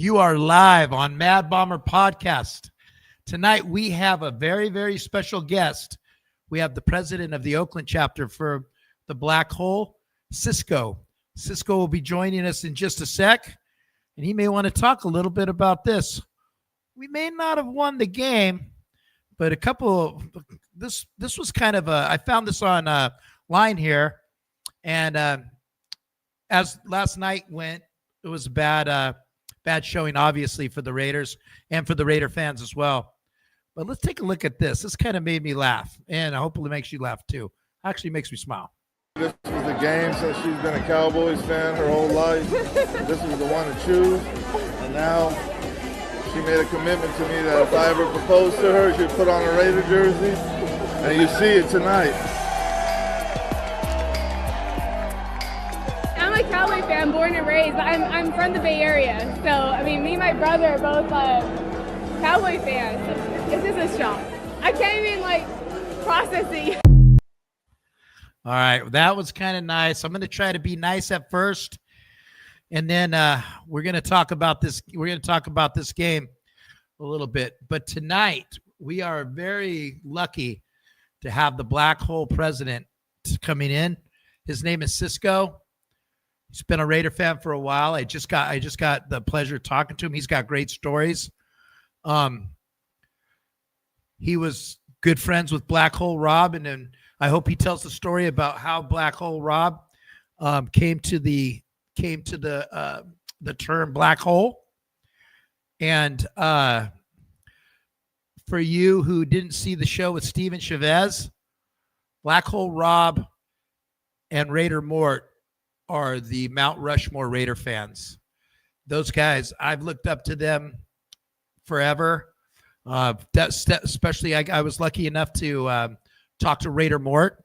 You are live on Mad Bomber Podcast. Tonight, we have a very, very special guest. We have the president of the Oakland chapter for the BlackHole, Cisco. Cisco will be joining us in just a sec, and he may want to talk a little bit about this. We may not have won the game, but this was kind of I found this on line here, and as last night went, it was a bad showing, obviously, for the Raiders and for the Raider fans as well. But let's take a look at this. This kind of made me laugh, and hopefully makes you laugh too. Actually makes me smile. This was the game since she's been a Cowboys fan her whole life. This was the one to choose. And now she made a commitment to me that if I ever proposed to her, she'd put on a Raider jersey. And you see it tonight. I'm a Cowboy fan, born and raised, but I'm from the Bay Area. So, I mean, me and my brother are both Cowboy fans. It's just a shock. I can't even, process it. All right, that was kind of nice. I'm going to try to be nice at first, and then we're going to talk about this. We're going to talk about this game a little bit. But tonight, we are very lucky to have the BlackHole president coming in. His name is Cisco. He's been a Raider fan for a while. I just got the pleasure of talking to him. He's got great stories. He was good friends with BlackHole Rob, and then I hope he tells the story about how BlackHole Rob came to the term BlackHole. And for you who didn't see the show with Steven Chavez, BlackHole Rob and Raider Mort are the Mount Rushmore Raider fans. Those guys, I've looked up to them forever. Especially, I was lucky enough to talk to Raider Mort,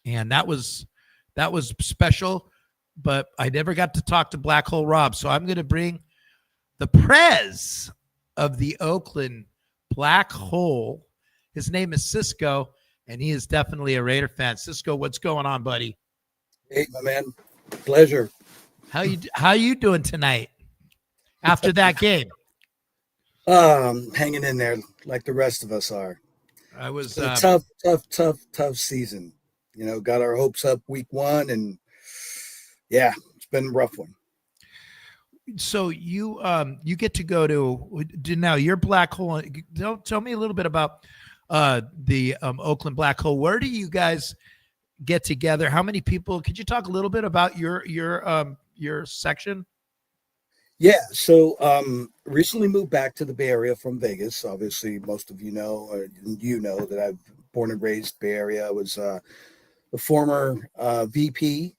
and that was special. But I never got to talk to BlackHole Rob, so I'm going to bring the Prez of the Oakland BlackHole. His name is Cisco, and he is definitely a Raider fan. Cisco, what's going on, buddy? Hey, my man. Pleasure. How you doing tonight after that game? Hanging in there like the rest of us are. I was a tough season. You know, got our hopes up week one, and yeah, it's been a rough one. So you get to go to now your BlackHole. Tell me a little bit about the Oakland BlackHole. Where do you guys get together? How many people? Could you talk a little bit about your section? Yeah, so recently moved back to the Bay Area from Vegas. Obviously, most of you know that I've born and raised Bay Area. I was the former VP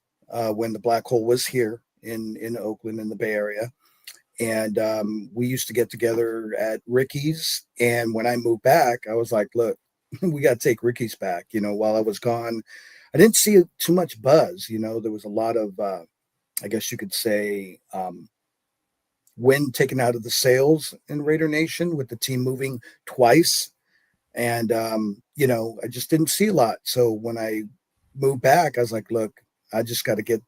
when the BlackHole was here in Oakland in the Bay Area. And we used to get together at Ricky's. And when I moved back, I was like, look, we got to take Ricky's back. You know, while I was gone, I didn't see too much buzz. You know, there was a lot of, I guess you could say, wind taken out of the sails in Raider Nation with the team moving twice. And, I just didn't see a lot. So when I moved back, I was like, look, I got to get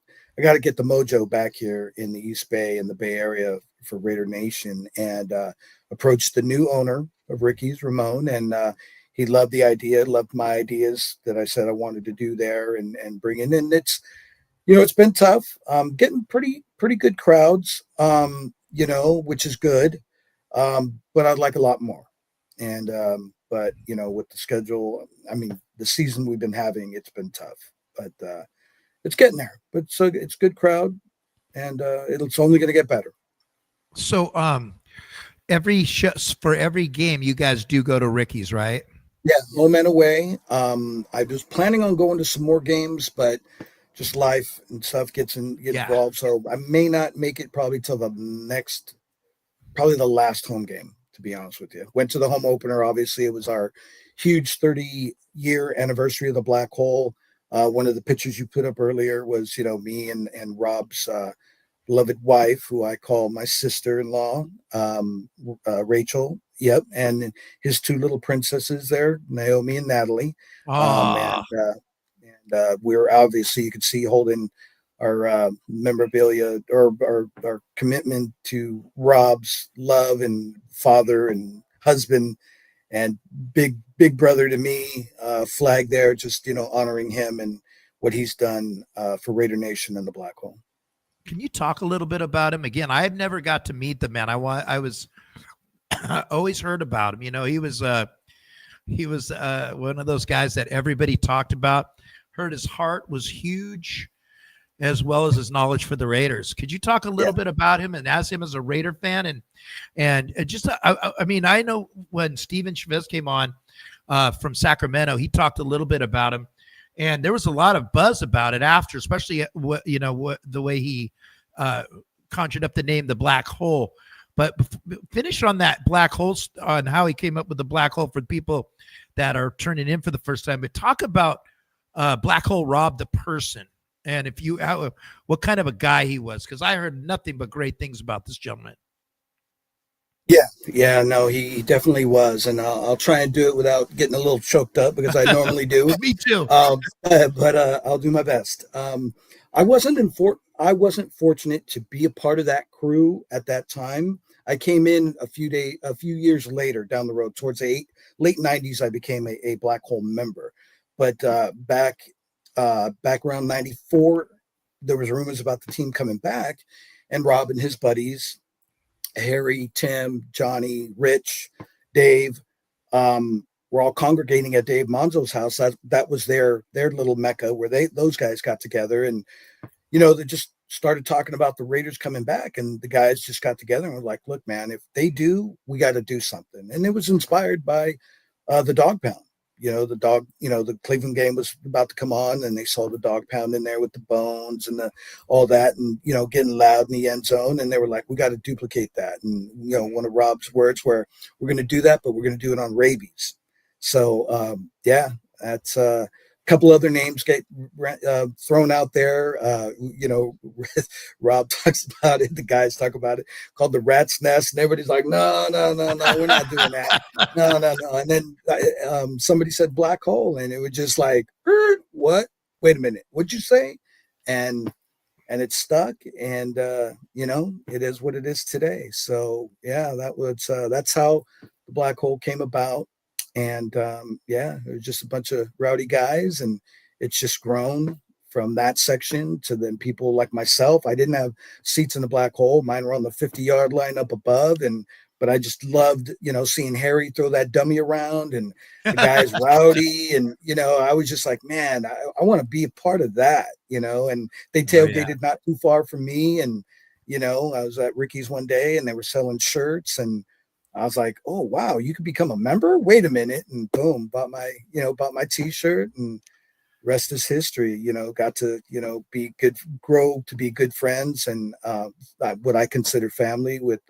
the mojo back here in the East Bay and the Bay Area for Raider Nation, and approached the new owner of Ricky's, Ramon. And he loved the idea, loved my ideas that I said I wanted to do there and bring in. And it's been tough, getting pretty good crowds, which is good. But I'd like a lot more. And, with the schedule, I mean, the season we've been having, it's been tough, but it's getting there. But so it's good crowd, and it's only going to get better. So, for every game, you guys do go to Ricky's, right? Yeah, home and away. I was planning on going to some more games, but just life and stuff gets involved. So I may not make it probably till the last home game, to be honest with you. Went to the home opener. Obviously, it was our huge 30-year anniversary of the BlackHole. One of the pictures you put up earlier was, me and Rob's beloved wife, who I call my sister-in-law, Rachel. Yep. And his two little princesses there, Naomi and Natalie. And we're obviously, you could see holding memorabilia or our commitment to Rob's love and father and husband and big brother to me, flag there, just, honoring him and what he's done for Raider Nation and the Black Hole. Can you talk a little bit about him? Again, I've never got to meet the man. I was always heard about him. He was one of those guys that everybody talked about. Heard his heart was huge, as well as his knowledge for the Raiders. Could you talk a little bit about him and as him as a Raider fan? And just, I know when Steven Chavez came on from Sacramento, he talked a little bit about him, and there was a lot of buzz about it after, especially the way he conjured up the name, the Black Hole. But finish on that Black Hole, on how he came up with the Black Hole for people that are turning in for the first time. But talk about Black Hole Rob, the person. And what kind of a guy he was, because I heard nothing but great things about this gentleman. Yeah, no, he definitely was, and I'll try and do it without getting a little choked up because I normally do. Me too. But I'll do my best. I wasn't fortunate to be a part of that crew at that time. I came in a few years later down the road, towards the late '90s. I became a Black Hole member, but back around '94, there was rumors about the team coming back, and Rob and his buddies, Harry, Tim, Johnny, Rich, Dave, were all congregating at Dave Monzo's house. That was their little mecca where those guys got together, and they just started talking about the Raiders coming back, and the guys just got together and were like, "Look, man, if they do, we got to do something." And it was inspired by the Dog Pound. The Cleveland game was about to come on, and they saw the Dog Pound in there with the bones and all that, and getting loud in the end zone, and they were like, "We got to duplicate that." And one of Rob's words were, "We're going to do that, but we're going to do it on rabies." So that's a couple other names get thrown out there. Rob talks about it, the guys talk about it, called the Rat's Nest, and everybody's like, no, we're not doing that. No. And then somebody said Black Hole, and it was just like, what? Wait a minute, what'd you say? And it stuck, and it is what it is today. So yeah, that's how the Black Hole came about. And it was just a bunch of rowdy guys, and it's just grown from that section to then people like myself. I didn't have seats in the Black Hole. Mine were on the 50-yard line up above, but I just loved, seeing Harry throw that dummy around, and the guys rowdy, and I was just like, man, I want to be a part of that, and they tailgated not too far from me, and I was at Ricky's one day, and they were selling shirts, and I was like, oh, wow, you could become a member? Wait a minute. And boom, bought my T-shirt, and rest is history. Got to, grow to be good friends, and what I consider family with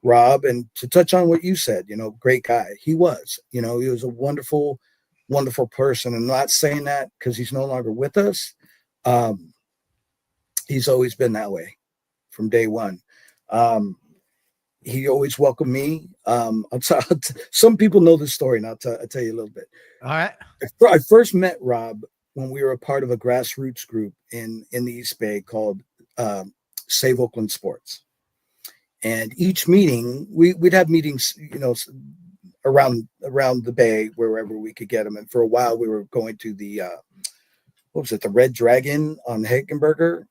Rob. And to touch on what you said, great guy. He was, he was a wonderful, wonderful person. And I'm not saying that because he's no longer with us. He's always been that way from day one. He always welcomed me. Some people know this story, and I'll tell you a little bit. All right. I first met Rob when we were a part of a grassroots group in the East Bay called Save Oakland Sports. And each meeting, we'd have meetings, around the Bay, wherever we could get them. And for a while, we were going to the the Red Dragon on Hagenberger.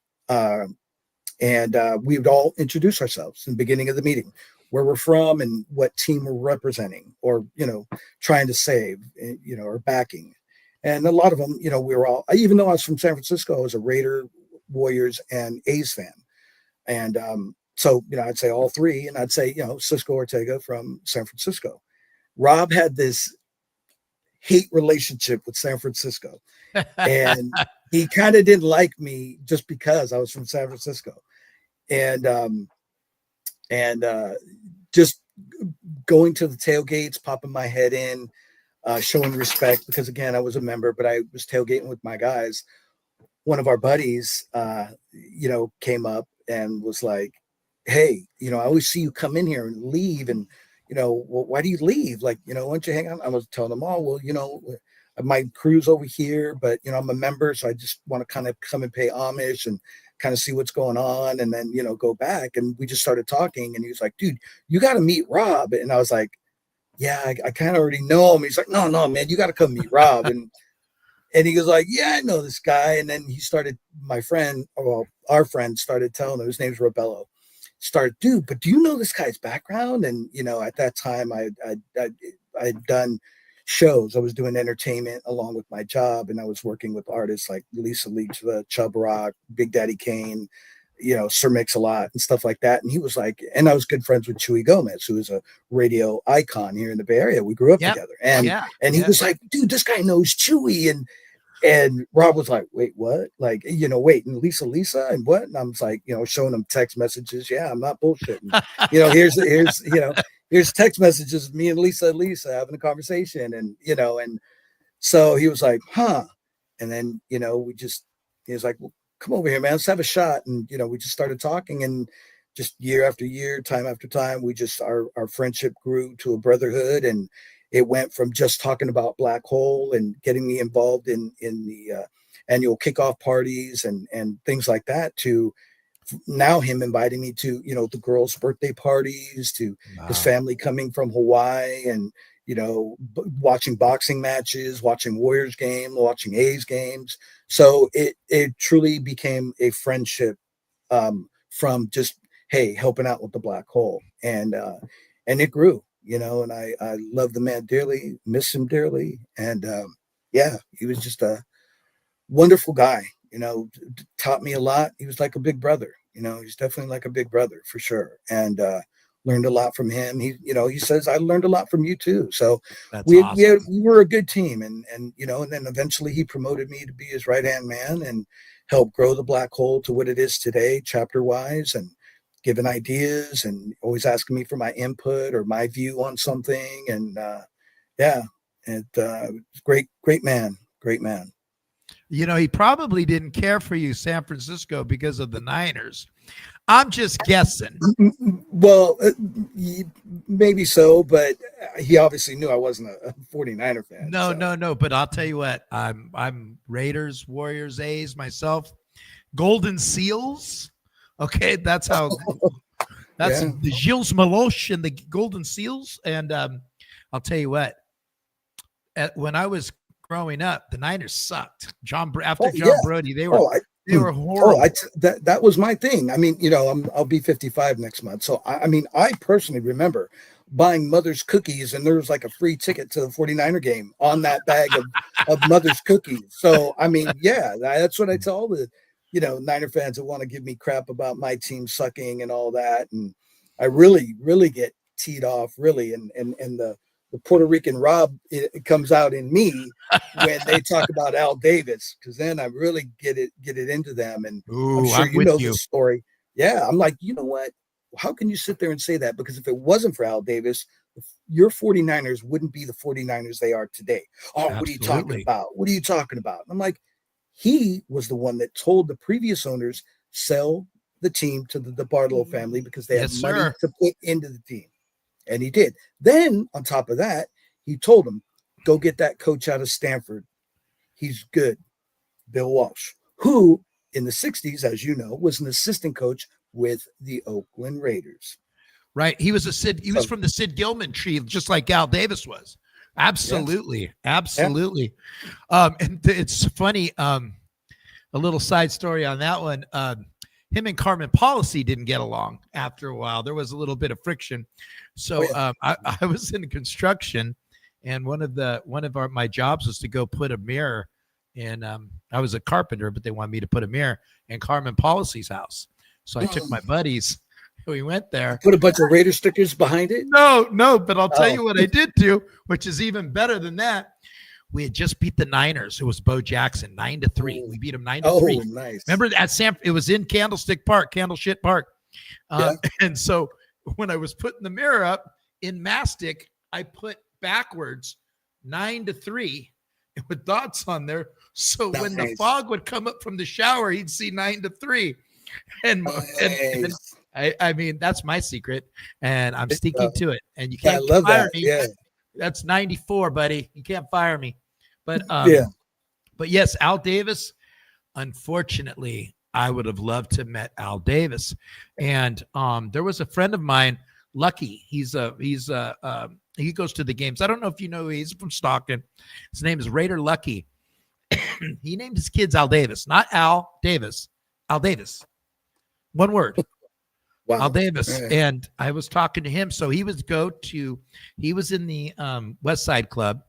And we would all introduce ourselves in the beginning of the meeting, where we're from and what team we're representing, or, trying to save, or backing. And a lot of them, we were all, even though I was from San Francisco, I was a Raider, Warriors, and A's fan. And so, I'd say all three, and I'd say, Cisco Ortega from San Francisco. Rob had this hate relationship with San Francisco. And he kind of didn't like me just because I was from San Francisco. And just going to the tailgates, popping my head in, showing respect, because again, I was a member, but I was tailgating with my guys. One of our buddies, came up and was like, "Hey, I always see you come in here and leave, and why do you leave? Like, why don't you hang out?" I was telling them, "Oh, well, my crew's over here, but I'm a member, so I just want to kind of come and pay homage and kind of see what's going on, and then go back. And we just started talking, and he was like, dude, you got to meet Rob. And I was like, yeah, I kind of already know him. He's like, no, man, you got to come meet Rob. And he goes like, yeah, I know this guy. And then he started, our friend started telling him, his name's Robello, dude, but do you know this guy's background? And at that time I'd done shows. I was doing entertainment along with my job, and I was working with artists like Lisa Leach, Chubb Rock, Big Daddy Kane, Sir Mix-a-Lot and stuff like that. And he was like, and I was good friends with Chuy Gomez, who is a radio icon here in the Bay Area. We grew up together. And he was like, dude, this guy knows Chuy. And Rob was like, wait, what? Like, wait, and Lisa and what? And I was like, showing him text messages. Yeah, I'm not bullshitting. Here's text messages of me and Lisa having a conversation. And, and so he was like, huh. And then, he was like, well, come over here, man, let's have a shot. And, we just started talking, and just year after year, time after time, our friendship grew to a brotherhood. And it went from just talking about BlackHole and getting me involved in the annual kickoff parties and things like that, to now him inviting me to, the girls' birthday parties, to his family coming from Hawaii, and, watching boxing matches, watching Warriors game, watching A's games. So it truly became a friendship from just, hey, helping out with the BlackHole. And it grew. And I love the man dearly, miss him dearly. And he was just a wonderful guy, taught me a lot. He was like a big brother, he's definitely like a big brother for sure. And learned a lot from him. He says, I learned a lot from you too. So we were a good team. And then eventually he promoted me to be his right-hand man and helped grow the BlackHole to what it is today, chapter wise, and giving ideas and always asking me for my input or my view on something. And great man. He probably didn't care for you, San Francisco, because of the Niners. I'm just guessing. Well, maybe so, but he obviously knew I wasn't a 49er fan. No. But I'll tell you what, I'm Raiders, Warriors, A's myself, Golden Seals. Okay, that's how. The Gilles Meloche and the Golden Seals. And I'll tell you what, when I was growing up, the Niners sucked. John Brody, they were horrible. That was my thing. I mean, I'll be 55 next month. So, I personally remember buying Mother's cookies, and there was like a free ticket to the 49er game on that bag of Mother's cookies. So, that's what I tell all the, Niner fans that want to give me crap about my team sucking and all that. And I really, really get teed off, really. And the Puerto Rican Rob, it comes out in me when they talk about Al Davis, because then I really get it into them. And I'm sure you know the story. Yeah, I'm like, you know what? How can you sit there and say that? Because if it wasn't for Al Davis, your 49ers wouldn't be the 49ers they are today. Oh, Absolutely. What are you talking about? What are you talking about? I'm like, he was the one that told the previous owners, sell the team to the Barlow family because they had money to put into the team. And he did. Then on top of that, he told him, go get that coach out of Stanford. He's good. Bill Walsh, who in the 60s, as you know, was an assistant coach with the Oakland Raiders. Right. He was from the Sid Gilman tree, just like Al Davis was. Absolutely. Yes. Absolutely. Yeah. And it's funny. A little side story on that one. Him and Carmen Policy didn't get along after a while. There was a little bit of friction. So I was in construction, and one of my jobs was to go put a mirror in. I was a carpenter, but they wanted me to put a mirror in Carmen Policy's house. So I took my buddies. We went there. Put a bunch of Raider stickers behind it? No, but I'll tell you what I did do, which is even better than that. We had just beat the Niners. It was Bo Jackson, 9-3. We beat them 9-3. Oh, nice. Remember it was in Candleshit Park. And so when I was putting the mirror up in mastic, I put backwards 9-3 with dots on there. So when the fog would come up from the shower, he'd see 9-3. And I mean, that's my secret, and I'm sticking to it. And you can't fire me. Yeah. That's 94, buddy. You can't fire me. But Yeah. but yes, Al Davis. Unfortunately, I would have loved to met Al Davis. And there was a friend of mine, Lucky. He goes to the games. I don't know if you know, he's from Stockton. His name is Raider Lucky. He named his kids Al Davis, not Al Davis. Al Davis. One word. Wow. Al Davis. Yeah. And I was talking to him. So he was in the West Side Club,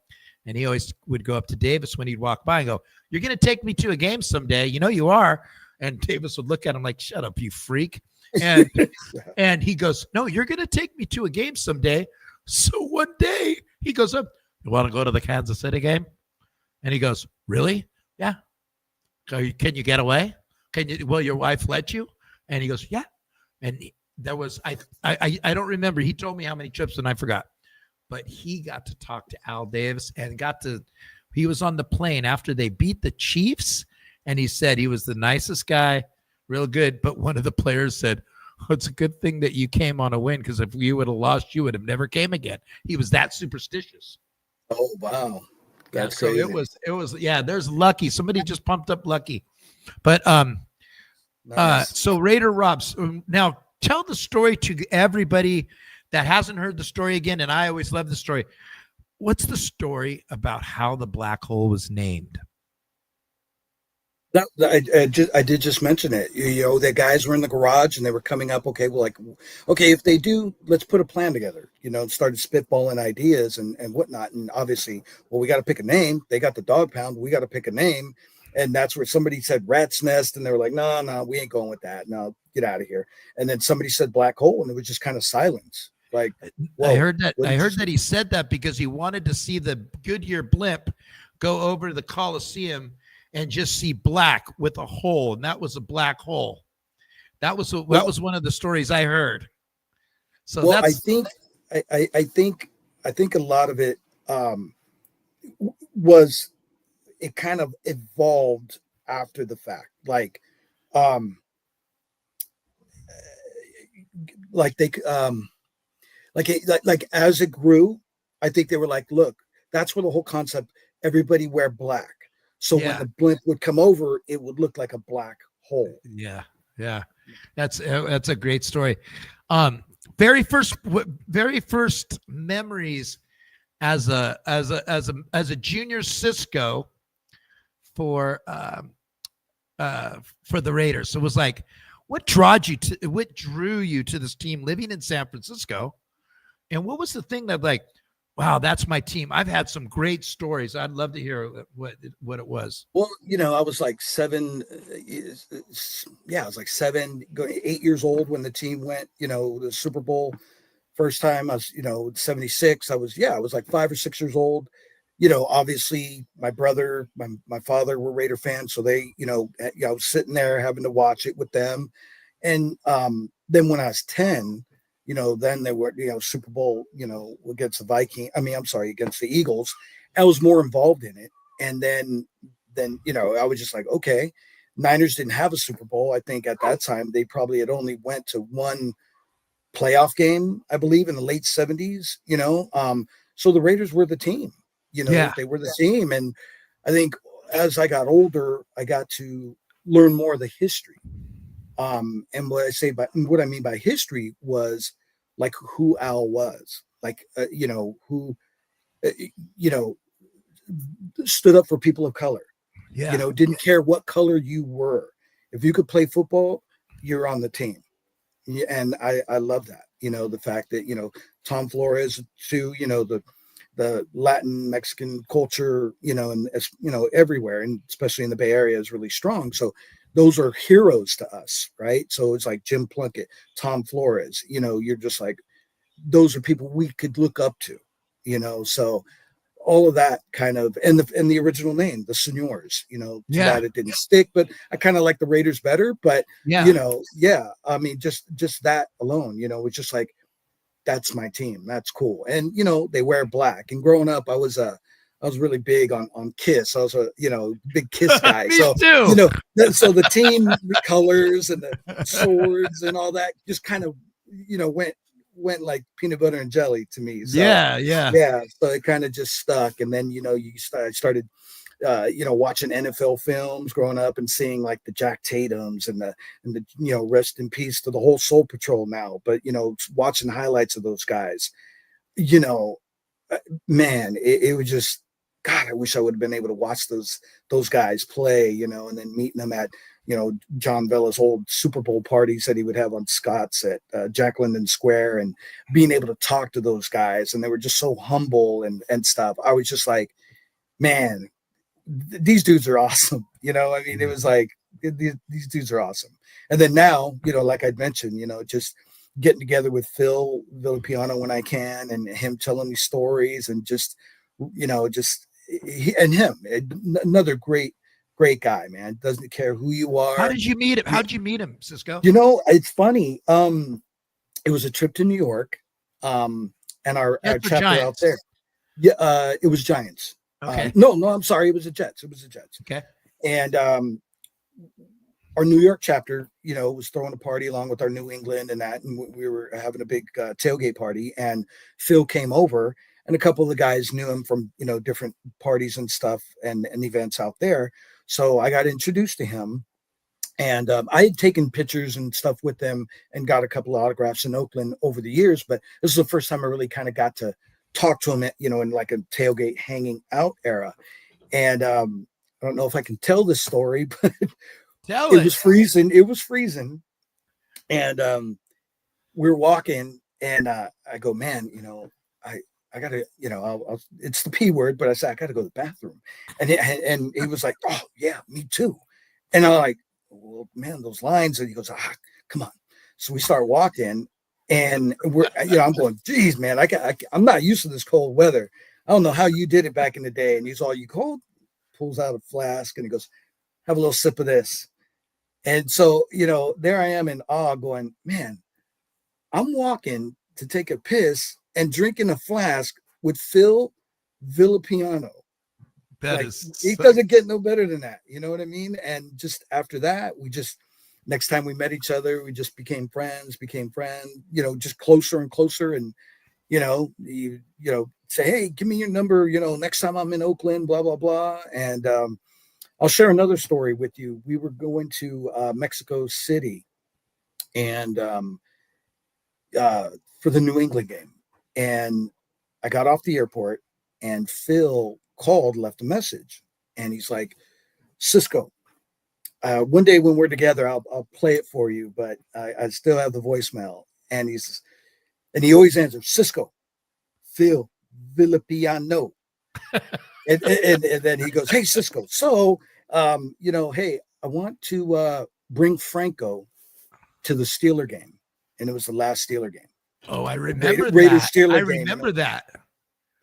and he always would go up to Davis when he'd walk by and go, "You're going to take me to a game someday. You know you are." And Davis would look at him like, "Shut up, you freak." And and he goes, "No, you're going to take me to a game someday." So one day he goes up, "You want to go to the Kansas City game?" And he goes, "Really? Yeah. Can you get away? Will your wife let you?" And he goes, "Yeah." And there was, I don't remember. He told me how many trips and I forgot, but he got to talk to Al Davis and he was on the plane after they beat the Chiefs. And he said he was the nicest guy, real good. But one of the players said, "Oh, it's a good thing that you came on a win, because if you would have lost, you would have never came again." He was that superstitious. Oh, wow. That's so crazy. it was, yeah, there's Lucky. Somebody just pumped up Lucky. But, Nice. so Raider Robs, now tell the story to everybody that hasn't heard the story again. And I always love the story. What's the story about how the black hole was named? I did just mention it. The guys were in the garage and they were coming up. Okay, if they do, let's put a plan together. Started spitballing ideas and whatnot. And obviously, we got to pick a name. They got the dog pound. We got to pick a name. And that's where somebody said Rat's Nest, and they were like, no, we ain't going with that. No, get out of here. And then somebody said Black Hole, and it was just kind of silence. Like, I heard that he said that because he wanted to see the Goodyear blimp go over to the Coliseum and just see black with a hole, and that was a black hole. That was one of the stories I heard. So I think a lot of it was. It kind of evolved after the fact, like as it grew, I think they were like, look, that's where the whole concept, everybody wear black. So when the blimp would come over, it would look like a black hole. Yeah. Yeah. That's a great story. Very first memories as a junior Cisco for the Raiders. So it was like, what drew you to this team living in San Francisco? And what was the thing that, like, wow, that's my team? I've had some great stories. I'd love to hear what it was. Well, I was like 7. I was like 7, 8 years old when the team went, the Super Bowl. First time I was, 76. I was like 5 or 6 years old. Obviously my brother, my father were Raider fans. So they, I was sitting there having to watch it with them. And then when I was 10, then they were, Super Bowl, against against the Eagles. I was more involved in it. And then, I was just like, okay, Niners didn't have a Super Bowl. I think at that time, they probably had only went to one playoff game, I believe, in the late 70s, so the Raiders were the team. They were the team. And I think as I got older, I got to learn more of the history. And what I mean by history was like who Al was, like, who, stood up for people of color, didn't care what color you were. If you could play football, you're on the team. And I love that, the fact that, Tom Flores too, the Latin Mexican culture, and everywhere, and especially in the Bay Area, is really strong. So those are heroes to us, right? So it's like Jim Plunkett, Tom Flores, you're just like, those are people we could look up to, so all of that kind of, and the original name, the Senors, that it didn't stick, but I kind of like the Raiders better, but I mean, just that alone, it's just like, that's my team. That's cool. And, they wear black. And growing up, I was really big on Kiss. I was a, big Kiss guy. Me too. So the team colors and the swords and all that just kind of, went went like peanut butter and jelly to me. So Yeah. so it kind of just stuck. And then I started watching NFL films growing up and seeing like the Jack Tatums and the rest in peace to the whole Soul Patrol now. But watching highlights of those guys, you know, man, it was just, God, I wish I would have been able to watch those guys play, and then meeting them at, John Vella's old Super Bowl parties that he would have on Scott's at Jack London Square, and being able to talk to those guys. And they were just so humble and stuff. I was just like, man, these dudes are awesome. I mean, it was like, these dudes are awesome. And then now, like I'd mentioned, just getting together with Phil Villapiano when I can, and him telling me stories, and just another great guy, man. Doesn't care who you are. How did you meet him? How did you meet him, Cisco? It's funny. It was a trip to New York, and our chapter Giants. out there. Yeah, it was Giants. Okay. No, I'm sorry. It was the Jets. Okay. And our New York chapter, was throwing a party along with our New England and that, and we were having a big tailgate party, and Phil came over, and a couple of the guys knew him from, different parties and stuff and events out there. So I got introduced to him, and I had taken pictures and stuff with them and got a couple of autographs in Oakland over the years, but this is the first time I really kind of got to talk to him, in like a tailgate hanging out era. And I don't know if I can tell this story, but it was freezing. It was freezing. And we're walking, and I go, man, I gotta, it's the P word, but I said, I gotta go to the bathroom. And he was like, oh yeah, me too. And I'm like, well, man, those lines. And he goes, come on. So we start walking, and we're, I'm going, geez, man, I'm not used to this cold weather. I don't know how you did it back in the day. And he's all, you cold? Pulls out a flask, and he goes, have a little sip of this. And so, there I am in awe going, man, I'm walking to take a piss and drinking a flask with Phil Villapiano. It doesn't get no better than that. You know what I mean? And just after that, next time we met each other, we just became friends, just closer and closer. And, you say, hey, give me your number, next time I'm in Oakland, blah, blah, blah. And I'll share another story with you. We were going to Mexico City, and for the New England game. And I got off the airport, and Phil called, left a message. And he's like, Cisco, one day when we're together, I'll play it for you, but I still have the voicemail. And he always answers, Cisco, Phil Villapiano. and then he goes, hey, Cisco. So, hey, I want to bring Franco to the Steeler game. And it was the last Steeler game. Oh, I remember Raiders that. Steeler I game, remember that.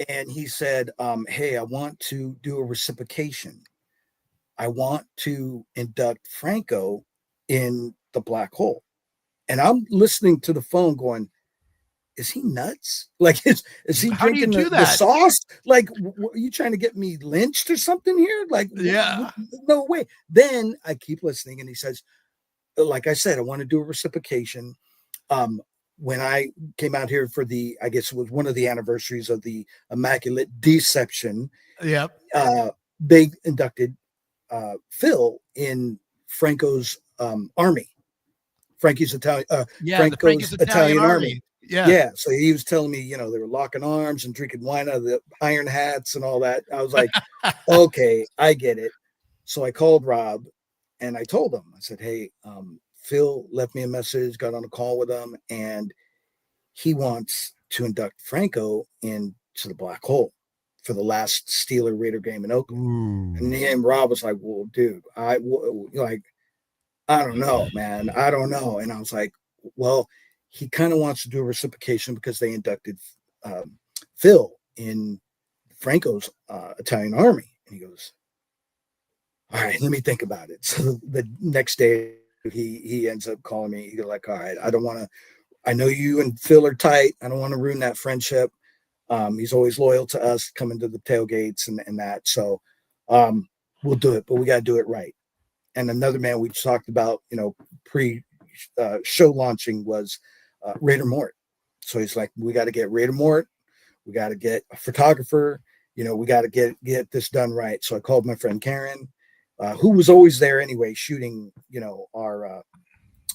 And he said, hey, I want to do a reciprocation. I want to induct Franco in the Black Hole. And I'm listening to the phone going, is he nuts? Like, is he How drinking do you do the that? sauce? Like, are you trying to get me lynched or something here? Like, yeah, no way. Then I keep listening, and he says, like I said, I want to do a reciprocation. When I came out here for I guess it was one of the anniversaries of the Immaculate Deception. Yep. They inducted Phil in Franco's army. Frankie's Italian. Franco's Italian army. Yeah. So he was telling me, they were locking arms and drinking wine out of the iron hats and all that. I was like, okay, I get it. So I called Rob, and I told him, I said, hey, Phil left me a message, got on a call with him, and he wants to induct Franco into the Black Hole for the last Steeler Raider game in Oakland. And Rob was like, well, dude, I don't know, man. I don't know. And I was like, well, he kind of wants to do a reciprocation because they inducted Phil in Franco's Italian army. And he goes, all right, let me think about it. So the next day, he ends up calling me. He's like, all right, I know you and Phil are tight. I don't want to ruin that friendship. He's always loyal to us, coming to the tailgates and that. So we'll do it, but we got to do it right. And another man we talked about, pre show launching was Raider Mort. So he's like, we got to get Raider Mort. We got to get a photographer. We got to get this done right. So I called my friend Karen, who was always there anyway, shooting,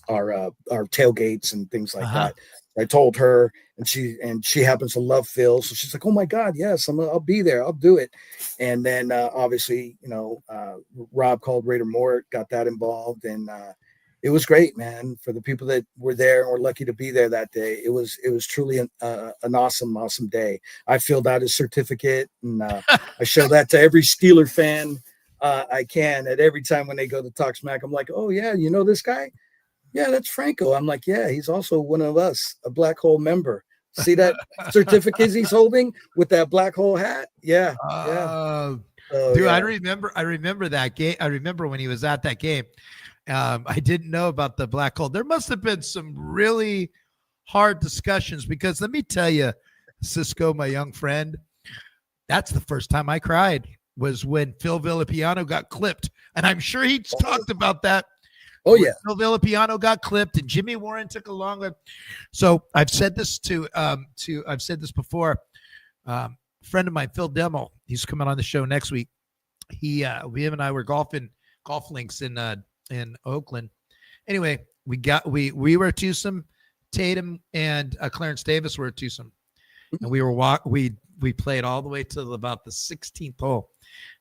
our tailgates and things like that. I told her, and she happens to love Phil, so she's like, "Oh my God, yes, I'll be there. I'll do it." And then obviously, Rob called Raider Mort, got that involved, and it was great, man. For the people that were there and were lucky to be there that day, it was truly an awesome day. I filled out his certificate, and I show that to every Steeler fan I can. At every time when they go to talk smack, I'm like, "Oh yeah, you know this guy? Yeah, that's Franco." I'm like, "Yeah, he's also one of us, a BlackHole member. See that certificate he's holding with that BlackHole hat? Yeah, yeah." Dude, yeah. I remember that game. I remember when he was at that game. I didn't know about the BlackHole. There must have been some really hard discussions, because let me tell you, Cisco, my young friend, that's the first time I cried, was when Phil Villapiano got clipped. And I'm sure he talked about that. Oh yeah, Phil Villapiano got clipped, and Jimmy Warren took a longer. So I've said this I've said this before. A friend of mine, Phil Demmel, he's coming on the show next week. Him and I were golfing golf links in Oakland. Anyway, we were a twosome. Tatum and Clarence Davis were a twosome, and we played all the way to about the 16th hole.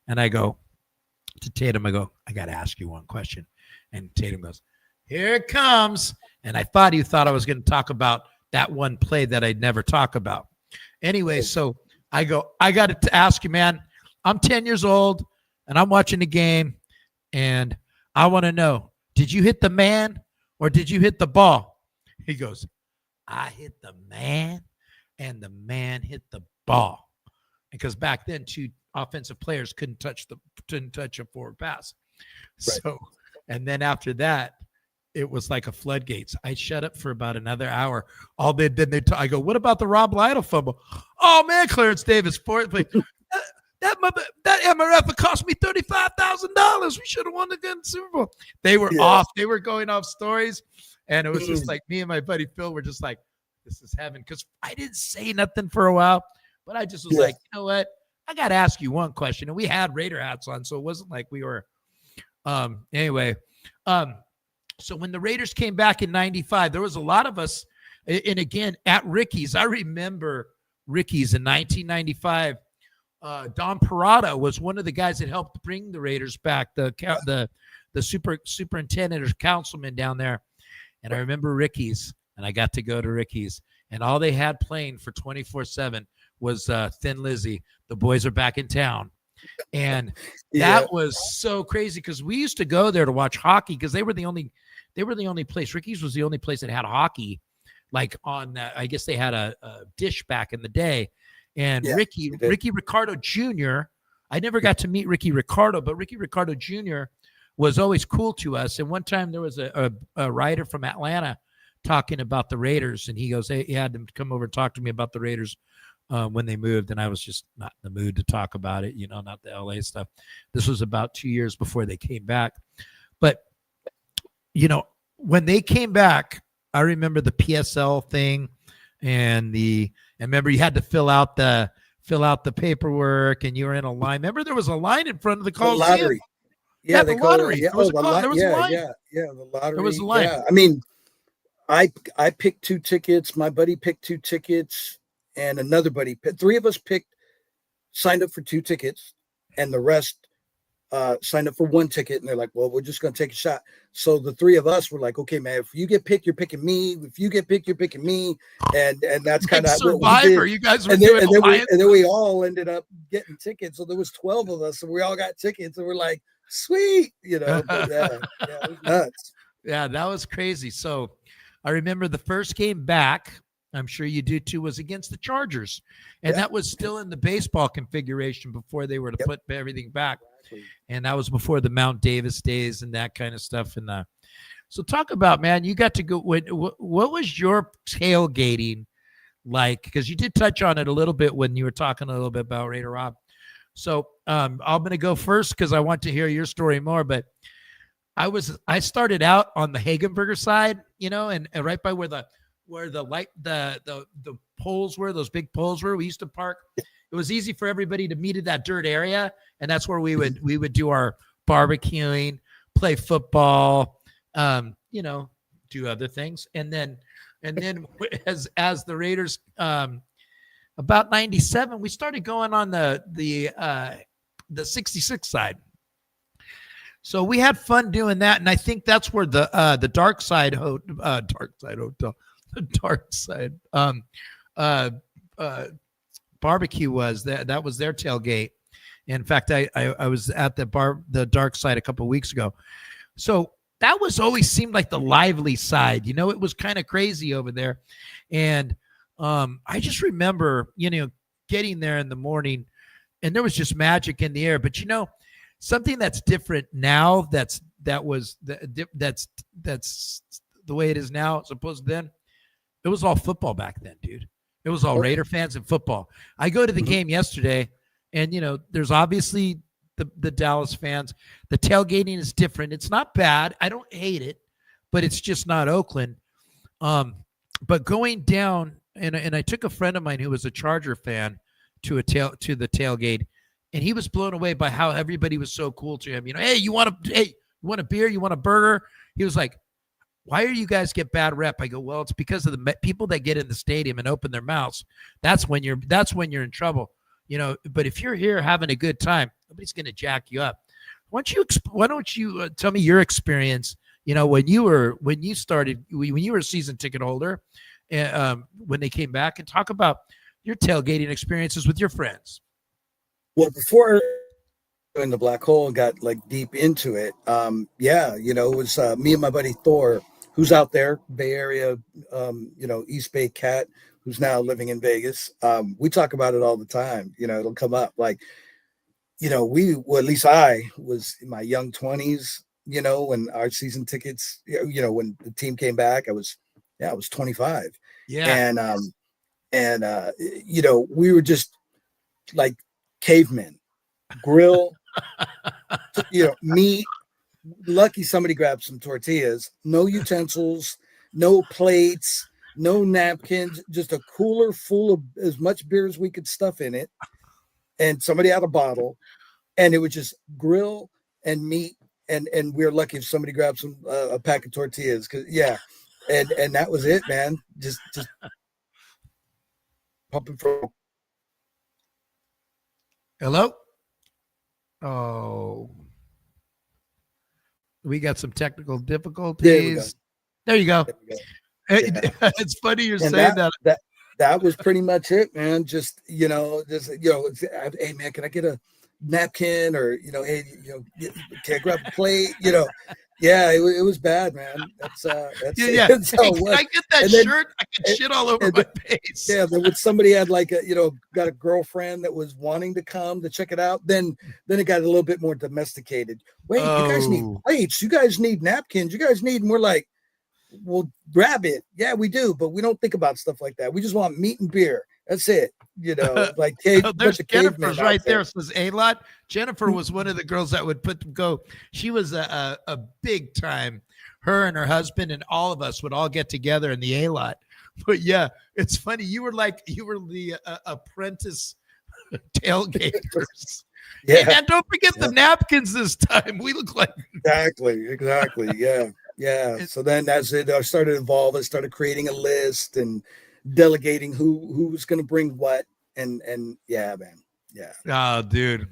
And I go to Tatum, I got to ask you one question. And Tatum goes, "Here it comes." And I thought he thought I was going to talk about that one play that I'd never talk about. Anyway, so I go, "I got to ask you, man. I'm 10 years old, and I'm watching the game, and I want to know, did you hit the man or did you hit the ball?" He goes, "I hit the man, and the man hit the ball." Because back then, two offensive players couldn't touch a forward pass. Right. So, and then after that, it was like a floodgates. I shut up for about another hour. I go, "What about the Rob Lytle fumble?" "Oh man, Clarence Davis fourth play. That MRF cost me $35,000. We should have won the Super Bowl." They were off. They were going off stories, and it was just like me and my buddy Phil were just like, "This is heaven." Because I didn't say nothing for a while, but I just was like, "You know what? I got to ask you one question." And we had Raider hats on, so it wasn't like we were. Anyway, so when the Raiders came back in 95, there was a lot of us, and again, at Ricky's. I remember Ricky's in 1995. Don Parada was one of the guys that helped bring the Raiders back, the superintendent or councilman down there. And I remember Ricky's, and I got to go to Ricky's, and all they had playing for 24/7 was Thin Lizzy. The boys are back in town. And that was so crazy, because we used to go there to watch hockey, because they were the only place. Ricky's was the only place that had hockey, like on. I guess they had a dish back in the day. And Ricky Ricardo Jr. I never got to meet Ricky Ricardo, but Ricky Ricardo Jr. was always cool to us. And one time there was a writer from Atlanta talking about the Raiders, and he goes, "Hey," he had them come over and talk to me about the Raiders. When they moved, and I was just not in the mood to talk about it, not the LA stuff. This was about 2 years before they came back. But, when they came back, I remember the PSL thing, and remember you had to fill out the paperwork, and you were in a line. Remember there was a line in front of the Coliseum? Lottery. Yeah, the lottery. There was a line. Yeah, the lottery. There was a line. Yeah. I mean, I picked 2 tickets. My buddy picked 2 tickets. And another buddy, 3 of us signed up for 2 tickets, and the rest signed up for 1 ticket. And they're like, "Well, we're just going to take a shot." So the 3 of us were like, "Okay, man, if you get picked, you're picking me. If you get picked, you're picking me." And that's kind of Survivor. You guys were doing and then we all ended up getting tickets. So there was 12 of us, and we all got tickets, and we're like, "Sweet," But it was nuts. Yeah, that was crazy. So I remember the first game back, I'm sure you do too, was against the Chargers. And that was still in the baseball configuration before they were to put everything back. And that was before the Mount Davis days and that kind of stuff. And so talk about, man, you got to go. What was your tailgating like? Because you did touch on it a little bit when you were talking a little bit about Raider Rob. So I'm going to go first because I want to hear your story more. But I started out on the Hagenberger side, and right by where the where the light, the poles were, those big poles were. We used to park. It was easy for everybody to meet at that dirt area, and that's where we would do our barbecuing, play football, do other things, and then as the Raiders, about 97, we started going on the 66 side. So we had fun doing that, and I think that's where the dark side barbecue was. That was their tailgate. In fact, I was at the dark side a couple of weeks ago. So that was always seemed like the lively side. It was kind of crazy over there, and I just remember getting there in the morning, and there was just magic in the air. But something that's different now, that's the way it is now as opposed to then. It was all football back then, dude. It was all Raider fans and football. I go to the game yesterday, and there's obviously the Dallas fans. The tailgating is different. It's not bad. I don't hate it, but it's just not Oakland. But going down, and I took a friend of mine who was a Charger fan to the tailgate. And he was blown away by how everybody was so cool to him. Hey, you want a beer? You want a burger? He was like, why are you guys get bad rep? I go, well, it's because of the people that get in the stadium and open their mouths. That's when you're in trouble. But if you're here having a good time, nobody's going to jack you up. Why don't you tell me your experience? When you were a season ticket holder, when they came back, and talk about your tailgating experiences with your friends. Well, before in the BlackHole and got deep into it, it was me and my buddy Thor, who's out there, Bay Area, East Bay cat, who's now living in Vegas. We talk about it all the time. It'll come up at least I was in my young 20s, when our season tickets, when the team came back, I was 25. Yeah. And we were just like cavemen, grill, meat. Lucky somebody grabbed some tortillas, no utensils, no plates, no napkins, just a cooler full of as much beer as we could stuff in it, and somebody had a bottle, and it was just grill and meat, and we were lucky if somebody grabbed some a pack of tortillas, and that was it, man. Just pumping from. Hello? Oh, we got some technical difficulties. There you go. It's funny you're saying that. That was pretty much it, man. Hey man, can I get a napkin, or hey, can I grab a plate? It was bad, man. That's Hey, can I get that shirt? I can shit all over my face. Yeah, then when somebody had got a girlfriend that was wanting to come to check it out, then it got a little bit more domesticated. Wait, you guys need plates, you guys need napkins, and we're like, well, grab it. Yeah, we do, but we don't think about stuff like that. We just want meat and beer. That's it. There's Jennifer's right there. Says A-Lot. Jennifer was one of the girls that would she was a big time. Her and her husband and all of us would all get together in the A-Lot. But yeah, it's funny. You were the apprentice tailgaters. Yeah. And don't forget the napkins this time. We look like exactly. Yeah. So then as it started to evolve, I started creating a list and delegating who was going to bring what, and yeah, man. Yeah. Oh, dude.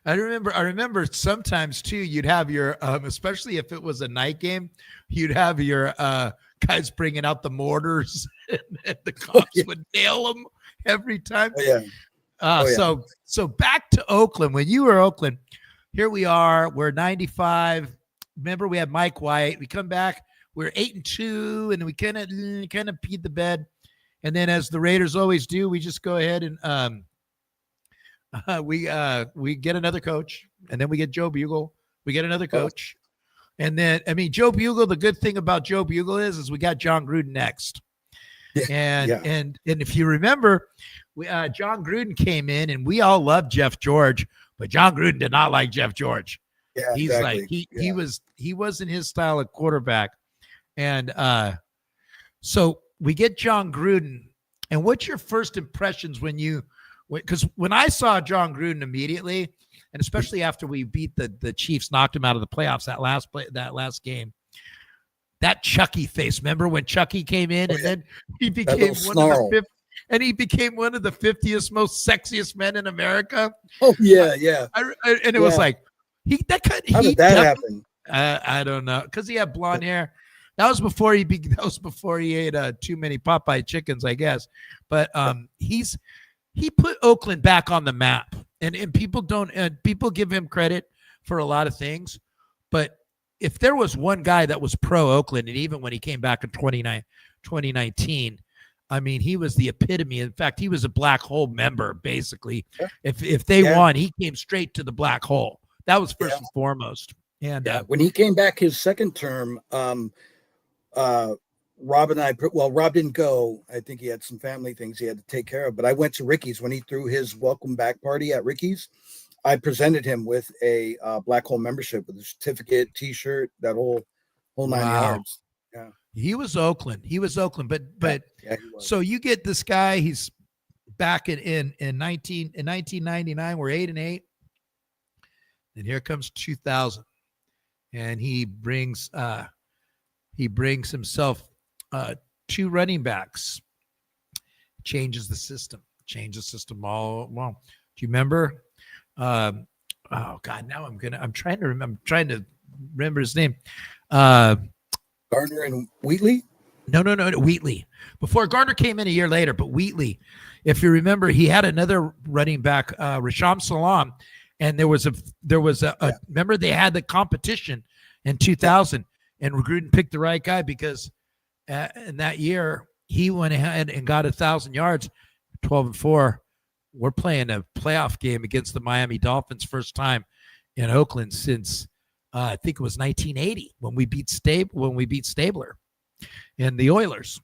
I remember sometimes too, you'd have your, especially if it was a night game, you'd have your guys bringing out the mortars, and the cops would nail them every time. So back to Oakland. When you were Oakland, here we are. We're 95. Remember, we had Mike White. We come back. We're 8-2, and we kind of peed the bed. And then, as the Raiders always do, we just go ahead and we get another coach, and then we get Joe Bugle. We get another coach, and then Joe Bugle. The good thing about Joe Bugle is we got John Gruden next. And if you remember, John Gruden came in, and we all loved Jeff George, but John Gruden did not like Jeff George. Yeah, he's exactly. he wasn't his style of quarterback, and so we get John Gruden. And what's your first impressions because when I saw John Gruden immediately, and especially after we beat the Chiefs, knocked him out of the playoffs that last game, that Chucky face. Remember when Chucky came in and then he became he became one of the 50th most sexiest men in America. Oh yeah, yeah. And it was like how did that happen? I don't know, because he had blonde hair. That was before he ate too many Popeye chickens, I guess. But he put Oakland back on the map, and people give him credit for a lot of things, but if there was one guy that was pro Oakland, and even when he came back in 2019, I mean, he was the epitome. In fact, he was a black hole member, basically. If they won, he came straight to the black hole. That was first and foremost. And when he came back his second term, Rob and I, Rob didn't go. I think he had some family things he had to take care of. But I went to Ricky's when he threw his welcome back party at Ricky's. I presented him with a Black Hole membership with a certificate, T-shirt, that whole 9 yards. Yeah, he was Oakland. But so you get this guy. He's back in 1999. We're 8-8, and here comes 2000, and he brings himself 2 running backs. Changes the system. All well. Do you remember? Oh God, now I'm trying to remember his name. Gardner and Wheatley? No, Wheatley. Before Gardner came in a year later, but Wheatley, if you remember, he had another running back, Rasham Salam, and there was remember they had the competition in 2000, and Gruden picked the right guy because in that year he went ahead and got 1,000 yards, 12-4. We're playing a playoff game against the Miami Dolphins, first time in Oakland since I think it was 1980 when we beat Stabler and the Oilers.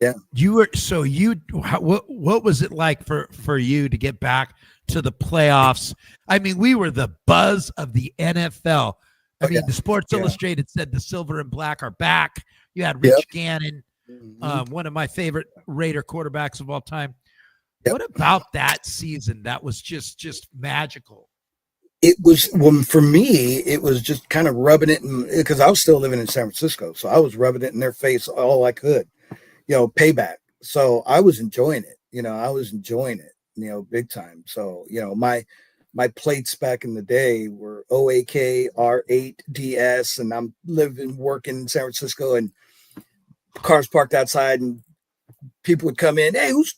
Yeah, what was it like for you to get back to the playoffs? I mean, we were the buzz of the NFL. I mean, the Sports Illustrated said the silver and black are back. You had Rich Gannon, one of my favorite Raider quarterbacks of all time. What about that season? That was just magical. It was, for me, it was just kind of rubbing it in, because I was still living in San Francisco. So I was rubbing it in their face all I could, payback. So I was enjoying it. Big time. So, my plates back in the day were OAK, R8, DS, and I'm working in San Francisco, and cars parked outside, and people would come in, hey, who's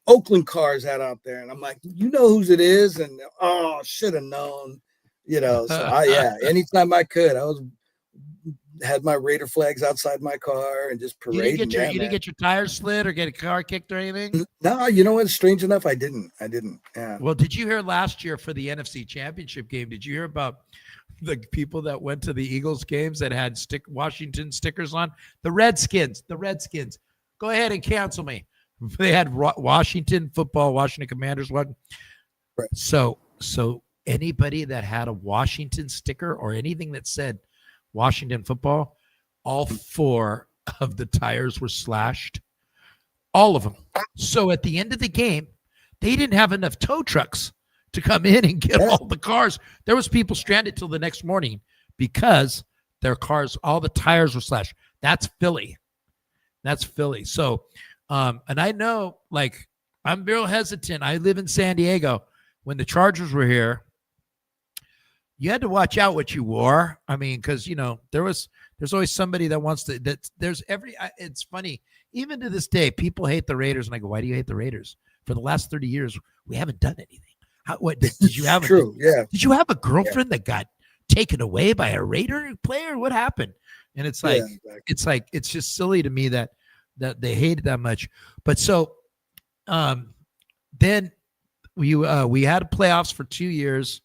Oakland cars out there? And I'm like, whose it is? And should have known, so anytime I could, had my Raider flags outside my car and just parading. You didn't get your tires slid or get a car kicked or anything? No, you know what? Strange enough, I didn't. Yeah. Well, did you hear last year for the NFC Championship game? Did you hear about the people that went to the Eagles games that had Washington stickers on? The Redskins. Go ahead and cancel me. They had Washington football, Washington Commanders. What? Right. So anybody that had a Washington sticker or anything that said Washington football, all 4 of the tires were slashed, all of them. So at the end of the game, they didn't have enough tow trucks to come in and get all the cars. There was people stranded till the next morning because their cars, all the tires were slashed. That's Philly. So, and I know, I'm real hesitant. I live in San Diego. When the Chargers were here, you had to watch out what you wore. I mean, because there's always somebody that wants to. It's funny. Even to this day, people hate the Raiders, and I go, "Why do you hate the Raiders?" For the last 30 years, we haven't done anything. What did you have? True. Did you have a girlfriend that got taken away by a Raider player? What happened? And it's like, it's just silly to me that they hate it that much. But so, then we had playoffs for 2 years.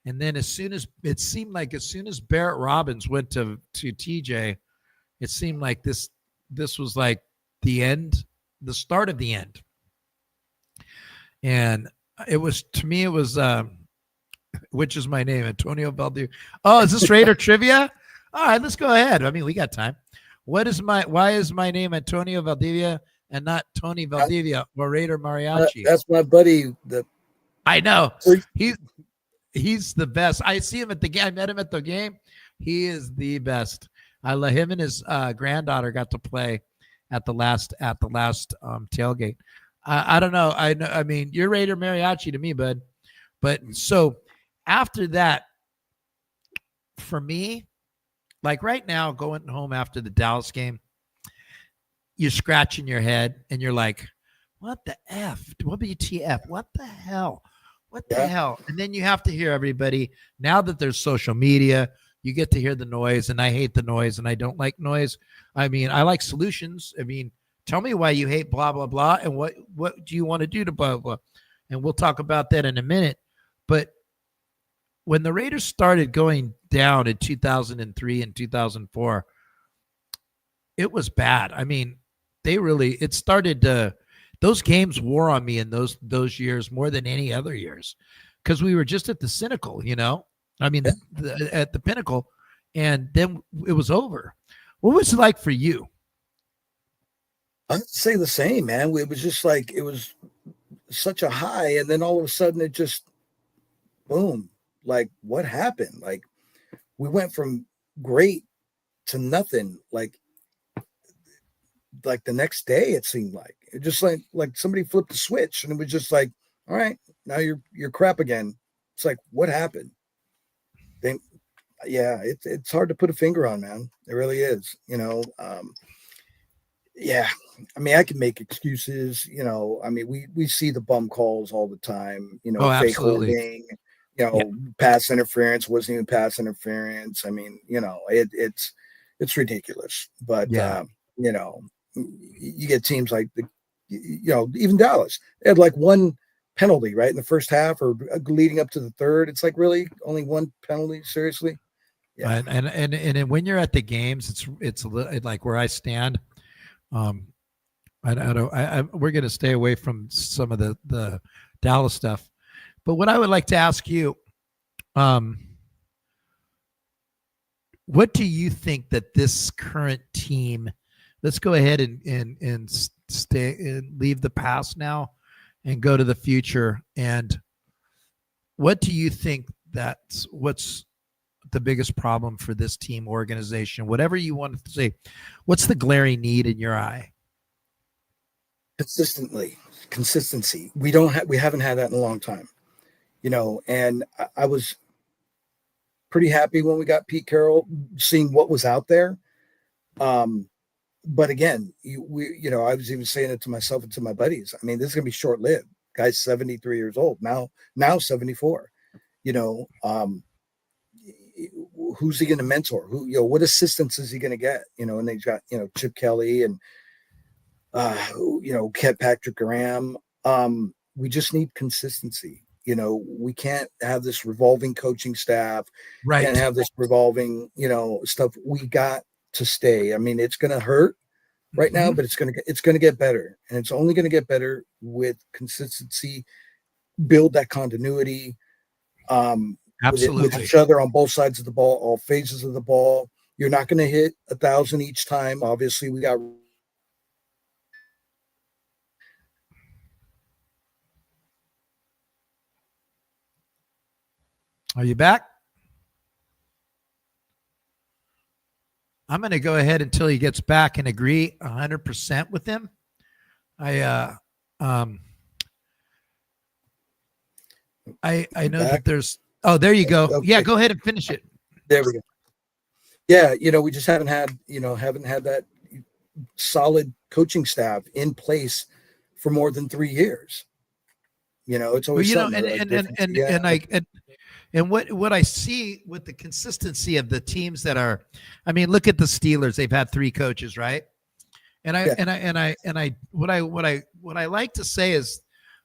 And then as soon as Barrett Robbins went to TJ, it seemed like this was like the end, the start of the end. And it was, to me, it was, which is my name, Antonio Valdez. Oh, is this Raider trivia? All right, let's go ahead. I mean, we got time. why is my name Antonio Valdivia and not Tony Valdivia or Raider Mariachi? That's my buddy. I know. He's the best. I see him at the game. I met him at the game. He is the best. I love him, and his granddaughter got to play at the last tailgate. I don't know. I mean, you're Raider Mariachi to me, bud. But so after that, for me, like right now, going home after the Dallas game, you're scratching your head and you're like, what the F? WTF? What the hell? What the hell? And then you have to hear everybody. Now that there's social media, you get to hear the noise, and I hate the noise, and I don't like noise. I mean, I like solutions. I mean, tell me why you hate blah, blah, blah, and what do you want to do to blah, blah. And we'll talk about that in a minute. But when the Raiders started going down in 2003 and 2004, it was bad. I mean, it started to, those games wore on me in those years more than any other years, because we were just at the cynical, I mean, at the pinnacle, and then it was over. What was it like for you? I'd say the same, man. It was just like, it was such a high, and then all of a sudden it just, boom. Like, what happened? Like, we went from great to nothing. Like the next day, it seemed like it just like somebody flipped the switch, and it was just like, all right, now you're crap again. It's like, what happened? Then, yeah, it's hard to put a finger on, man. It really is. Yeah. I mean, I can make excuses. I mean, we see the bum calls all the time. Fake absolutely. holding. Pass interference wasn't even pass interference. I mean, it's ridiculous. But you get teams like even Dallas. They had like one penalty right in the first half or leading up to the third. It's like, really only one penalty? Seriously? Yeah. And when you're at the games, it's like where I stand. We're going to stay away from some of the Dallas stuff. But what I would like to ask you, what do you think that this current team, let's go ahead and stay and leave the past now and go to the future. And what do you think what's the biggest problem for this team, organization, whatever you want to say? What's the glaring need in your eye? Consistency. We haven't had that in a long time, and I was pretty happy when we got Pete Carroll, seeing what was out there. But again, I was even saying it to myself and to my buddies. I mean, this is going to be short lived. Guy's 73 years old now 74, who's he going to mentor? What assistance is he going to get? And they've got, Chip Kelly and, Patrick Graham. We just need consistency. We can't have this revolving coaching staff. Right. Can't have this revolving, stuff. We got to stay. I mean, it's going to hurt right now, but it's going to get better. And it's only going to get better with consistency, build that continuity. Absolutely. With each other on both sides of the ball, all phases of the ball. You're not going to hit 1,000 each time. Obviously, we got. Are you back? I'm going to go ahead until he gets back and agree 100% with him. I know that there's. Oh, there you go. Okay. Yeah, go ahead and finish it. There we go. Yeah, we just haven't had that solid coaching staff in place for more than 3 years. It's always and what I see with the consistency of the teams that are, I mean, look at the Steelers. They've had 3 coaches, right? And what I like to say is,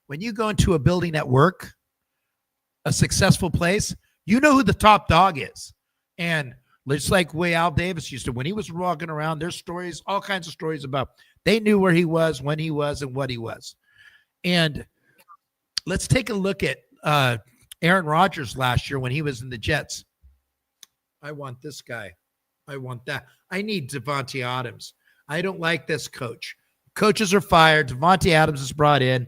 when you go into a building at work, a successful place, you know who the top dog is. And just like way Al Davis used to, when he was walking around, there's stories, all kinds of stories about, they knew where he was, when he was, and what he was. And let's take a look at Aaron Rodgers last year when he was in the Jets. I want this guy. I want that. I need Devontae Adams. I don't like this coach. Coaches are fired. Devontae Adams is brought in.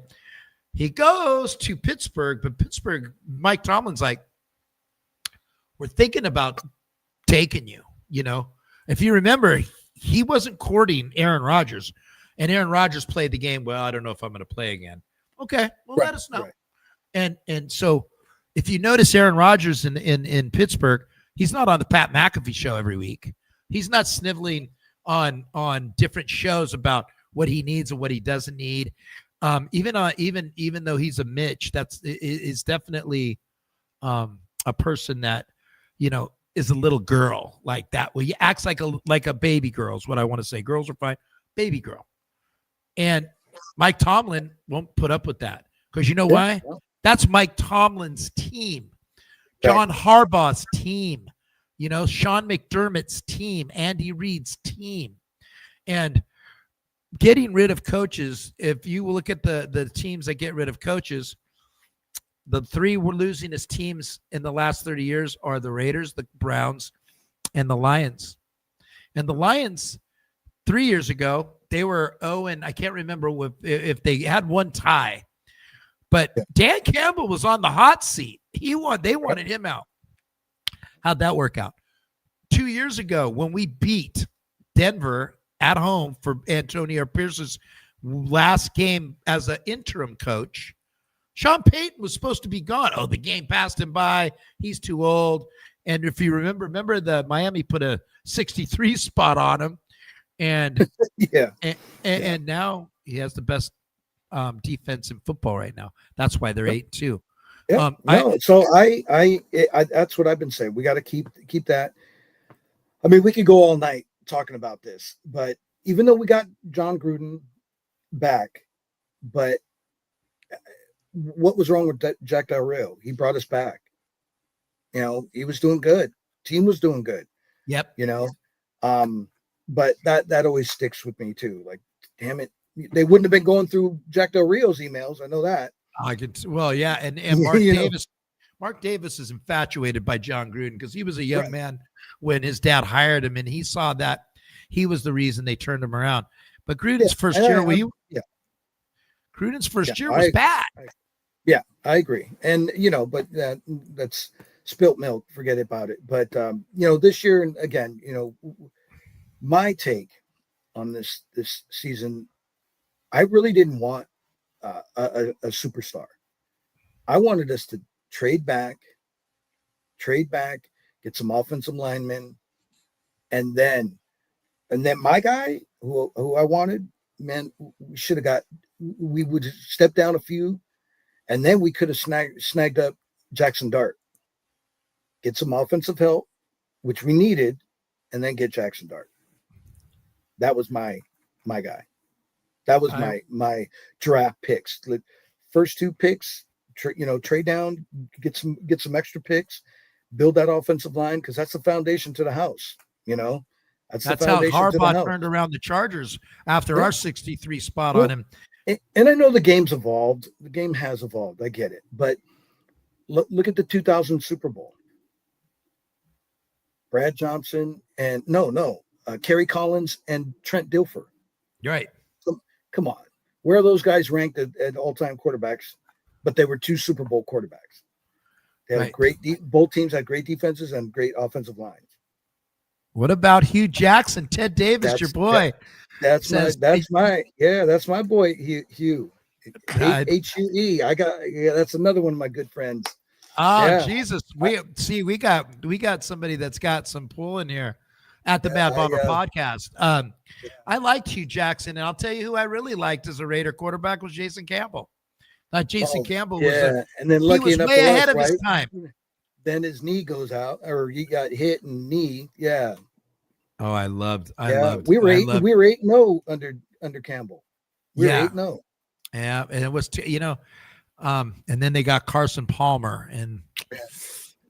He goes to Pittsburgh, but Pittsburgh, Mike Tomlin's like, we're thinking about taking you. You know, if you remember, he wasn't courting Aaron Rodgers, and Aaron Rodgers played the game. Well, I don't know if I'm going to play again. Okay, well, let us know. Right. And so if you notice Aaron Rodgers in Pittsburgh, he's not on the Pat McAfee show every week. He's not sniveling on different shows about what he needs and what he doesn't need. Even though he's a Mitch, is definitely a person that, you know, is a little girl like that. Well, he acts like a baby girl is what I want to say. Girls are fine, baby girl. And Mike Tomlin won't put up with that because you know why? That's Mike Tomlin's team, John Harbaugh's team, you know, Sean McDermott's team, Andy Reid's team. And getting rid of coaches, if you look at the teams that get rid of coaches, the three we're losing as teams in the last 30 years are the Raiders, the Browns, and the Lions. And the Lions, 3 years ago, they were 0, and I can't remember if they had one tie. But Dan Campbell was on the hot seat. They wanted him out. How'd that work out? 2 years ago, when we beat Denver at home for Antonio Pierce's last game as an interim coach, Sean Payton was supposed to be gone. Oh, the game passed him by. He's too old. And if you remember the Miami put a 63 spot on him. And and now he has the best defense in football right now. That's why they're 8-2. Yeah, I that's what I've been saying. We got to keep that. I mean, we could go all night talking about this, but even though we got John Gruden back, but what was wrong with Jack Del Rio? He brought us back. You know, he was doing good. Team was doing good. Yep. You know, but that always sticks with me too. Like, damn it, they wouldn't have been going through Jack Del Rio's emails. I know that. Yeah, and Mark Davis. Mark Davis is infatuated by John Gruden because he was a young man when his dad hired him, and he saw that he was the reason they turned him around. But Gruden's first year, Gruden's first year was bad. I agree, and you know, but that's spilt milk. Forget about it. But you know, this year, and again, you know, my take on this season, I really didn't want a superstar. I wanted us to trade back, get some offensive linemen, and then my guy who I wanted, man, we would step down a few, and then we could have snagged up Jackson Dart, get some offensive help, which we needed, and then get Jackson Dart. That was my guy. That was my draft picks. First two picks, trade down, get some extra picks, build that offensive line, because that's the foundation to the house. You know, that's how Harbaugh turned around the Chargers after our 63 spot on him. And I know the game's evolved. The game has evolved. I get it. But look at the 2000 Super Bowl. Brad Johnson and Kerry Collins and Trent Dilfer. You're right. Come on. Where are those guys ranked at all-time quarterbacks? But they were two Super Bowl quarterbacks. They had both teams had great defenses and great offensive lines. What about Hugh Jackson, Ted Davis, your boy? That's my boy, Hugh. H-U-E. That's another one of my good friends. Jesus. We got somebody that's got some pull in here at the Mad Bomber podcast. I liked Hugh Jackson, and I'll tell you who I really liked as a Raider quarterback was Jason Campbell. Jason Campbell was and then lucky enough way ahead of his time. Then his knee goes out, or he got hit in knee. Yeah. Oh, I loved. We were 8-0 under Campbell. We were 8-0. Yeah, and it was and then they got Carson Palmer, and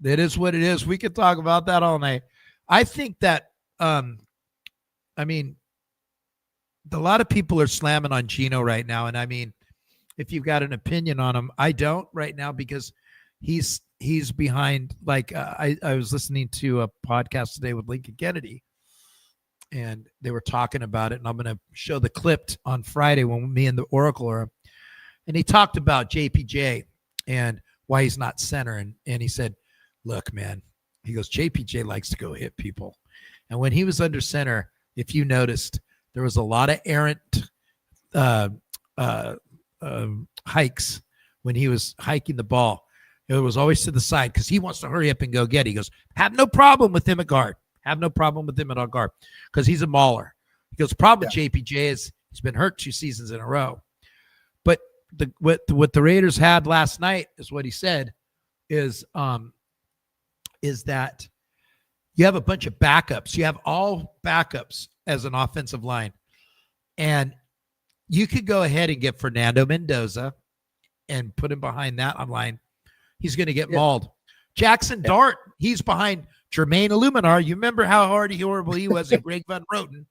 it is what it is. We could talk about that all night. I think that a lot of people are slamming on Geno right now, and I mean, if you've got an opinion on him, I don't right now because he's behind. Like I was listening to a podcast today with Lincoln Kennedy, and they were talking about it. And I'm going to show the clip on Friday when me and the Oracle are. And he talked about JPJ and why he's not center. And he said, look, man, he goes, JPJ likes to go hit people. And when he was under center, if you noticed, there was a lot of errant hikes when he was hiking the ball. It was always to the side because he wants to hurry up and go get it. He goes, have no problem with him at guard. Have no problem with him at all guard because he's a mauler. He goes, problem with JPJ is he's been hurt 2 seasons in a row. But what the Raiders had last night is what he said is that you have a bunch of backups. You have all backups as an offensive line. And you could go ahead and get Fernando Mendoza and put him behind that line. He's going to get mauled. Jackson Dart, he's behind Jermaine Illuminar. You remember how horrible he was at Greg Van Roten.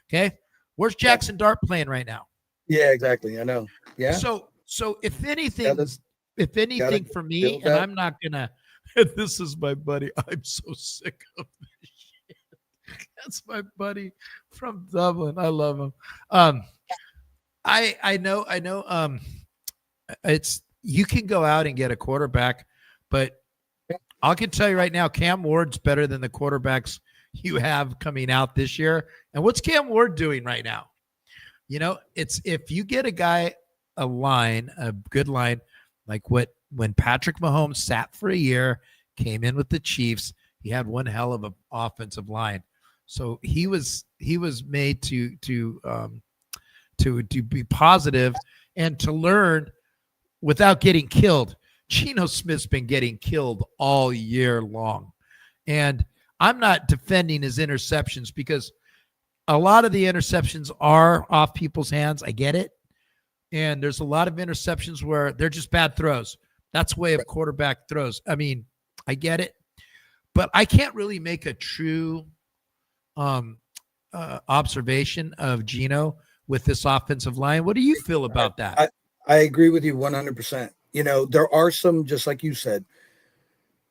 Okay. Where's Jackson Dart playing right now? Yeah, exactly. I know. Yeah. So if anything for me, and I'm not going to, this is my buddy. I'm so sick of this shit. That's my buddy from Dublin. I love him. I know. It's, you can go out and get a quarterback, but I can tell you right now, Cam Ward's better than the quarterbacks you have coming out this year. And what's Cam Ward doing right now? You know, it's if you get a guy, a good line, like when Patrick Mahomes sat for a year, came in with the Chiefs, he had one hell of an offensive line. So he was made to be positive and to learn without getting killed. Geno Smith's been getting killed all year long. And I'm not defending his interceptions because a lot of the interceptions are off people's hands. I get it. And there's a lot of interceptions where they're just bad throws. That's the way of quarterback throws. I mean, I get it. But I can't really make a true observation of Geno with this offensive line. What do you feel about that? I agree with you 100%. You know, there are some, just like you said,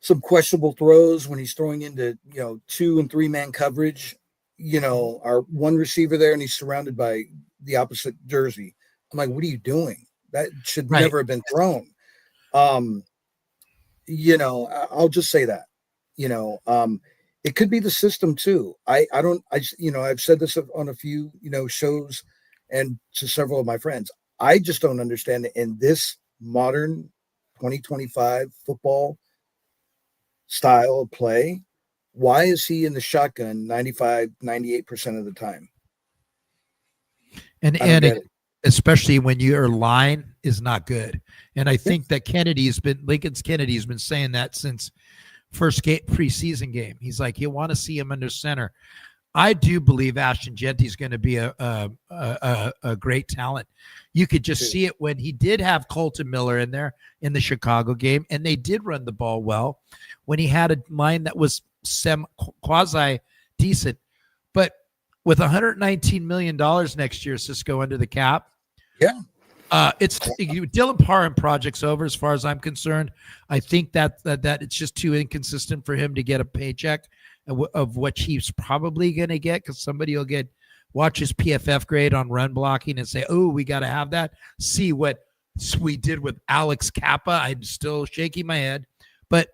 some questionable throws when he's throwing into, 2 and 3 man coverage, our one receiver there and he's surrounded by the opposite jersey. I'm like, what are you doing? That should never have been thrown. I'll just say that, it could be the system too. I've said this on a few, shows and to several of my friends. I just don't understand it in this modern 2025 football style of play. Why is he in the shotgun 95, 98% of the time? And especially when your line is not good. And I think that Lincoln Kennedy's been saying that since first preseason game. He's like, you want to see him under center. I do believe Ashton Genty is going to be a great talent. You could just see it when he did have Colton Miller in there in the Chicago game, and they did run the ball well when he had a line that was quasi decent. But with $119 million next year, Cisco under the cap, it's Dylan Parham project's over as far as I'm concerned. I think that it's just too inconsistent for him to get a paycheck of what he's probably going to get, because somebody will watch his PFF grade on run blocking and say, oh, we got to have that. See what we did with Alex Kappa. I'm still shaking my head. But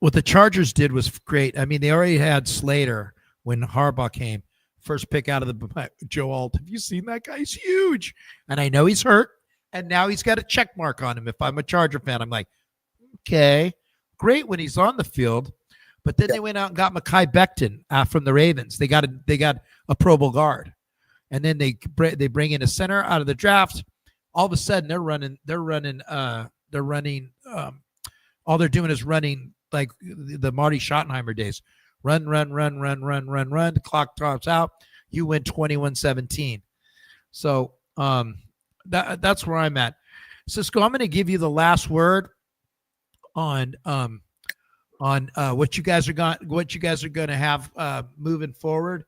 what the Chargers did was great. I mean, they already had Slater when Harbaugh came. First pick out of the Joe Alt. Have you seen that guy? He's huge. And I know he's hurt. And now he's got a check mark on him. If I'm a Charger fan, I'm like, okay, great when he's on the field. But then they went out and got Mekhi Becton from the Ravens. They got a Pro Bowl guard. And then they bring in a center out of the draft. All of a sudden they're running. All they're doing is running like the Marty Schottenheimer days. Run. The clock tops out. You win 21-17. So that's where I'm at. Cisco, I'm going to give you the last word on what you guys are going to have moving forward.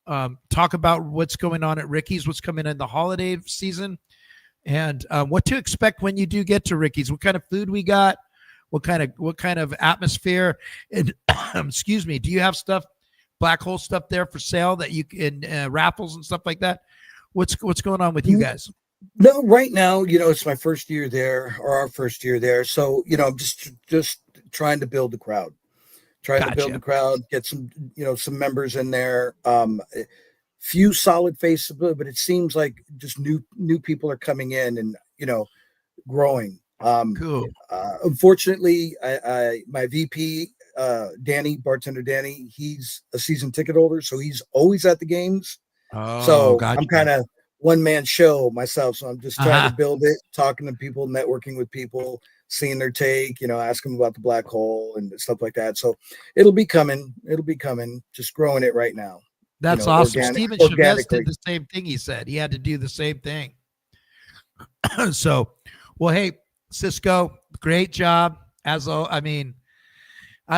Talk about what's going on at Ricky's, what's coming in the holiday season, and what to expect when you do get to Ricky's. What kind of food we got? what kind of atmosphere? And excuse me, do you have stuff, Black Hole stuff there for sale that you can raffles and stuff like that? What's going on with you guys? No, right now, it's my first year there, or our first year there. So, I'm just trying to build the crowd, get some, some members in there. Few solid faces, but it seems like just new people are coming in and, growing. Cool. Unfortunately, my VP, bartender Danny, he's a season ticket holder, so he's always at the games. Oh, so gotcha. I'm kind of one-man show myself. So I'm just trying to build it, talking to people, networking with people, seeing their take, asking them about the Black Hole and stuff like that. So it'll be coming, just growing it right now. That's awesome. Steven Chavez did the same thing. He said he had to do the same thing. So, well, hey, Cisco, great job. I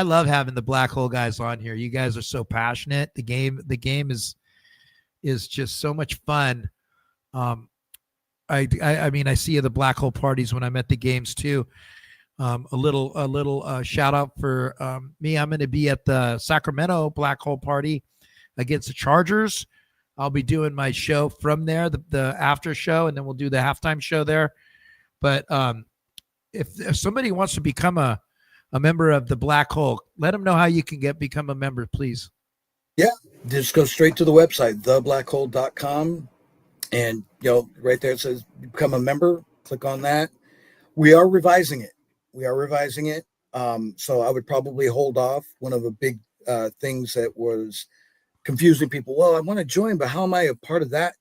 love having the Black Hole guys on here. You guys are so passionate. The game is just so much fun. I see the Black Hole parties when I'm at the games too. A little shout out for me. I'm going to be at the Sacramento Black Hole party against the Chargers. I'll be doing my show from there, the after show, and then we'll do the halftime show there. But if somebody wants to become a member of the Black Hole, let them know how you can become a member, please. Yeah, just go straight to the website, theblackhole.com. And, right there it says become a member. Click on that. We are revising it. So I would probably hold off. One of the big things that was confusing people. Well, I want to join, but how am I a part of that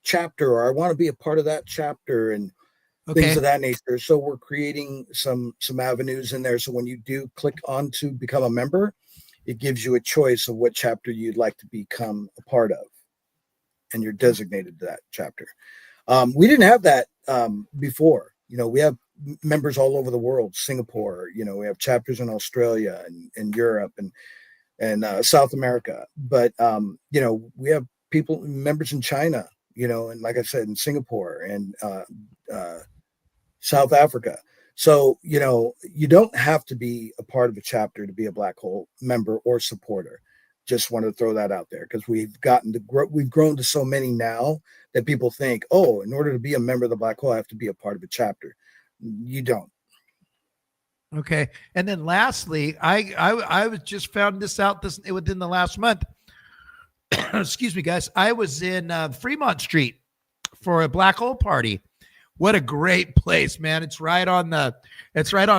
chapter? Or I want to be a part of that chapter and things of that nature. So we're creating some avenues in there. So when you do click on to become a member, it gives you a choice of what chapter you'd like to become a part of. And you're designated to that chapter. We didn't have that before. We have members all over the world, Singapore, we have chapters in Australia and Europe and South America. But, we have members in China, and like I said, in Singapore and South Africa. So, you don't have to be a part of a chapter to be a Black Hole member or supporter. Just want to throw that out there because we've grown to so many now that people think, oh, in order to be a member of the Black Hole, I have to be a part of a chapter. You don't. Okay. And then lastly, I was just found this out within the last month. Excuse me, guys. I was in Fremont Street for a Black Hole party. What a great place, man. It's right on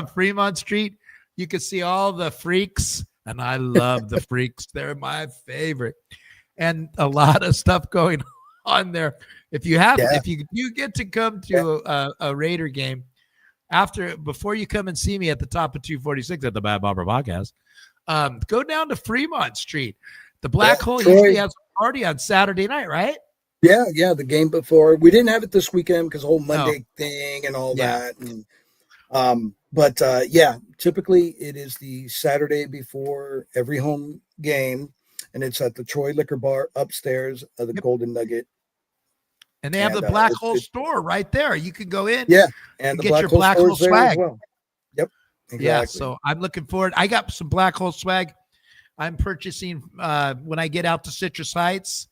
Fremont Street. You can see all the freaks. And I love the freaks. They're my favorite. And a lot of stuff going on there. If you get to come to a Raider game, before you come and see me at the top of 246 at the Bad Bomber Podcast, go down to Fremont Street. The Black Hole usually has a party on Saturday night, right? Yeah, the game before. We didn't have it this weekend because the whole Monday thing and all that. And, but typically it is the Saturday before every home game, and it's at the Troy Liquor Bar upstairs of the Golden Nugget. And they have the Black Hole store right there. You can go in. Yeah, and get your Black Hole swag. Well. Yep. Exactly. Yeah, so I'm looking forward. I got some Black Hole swag I'm purchasing when I get out to Citrus Heights,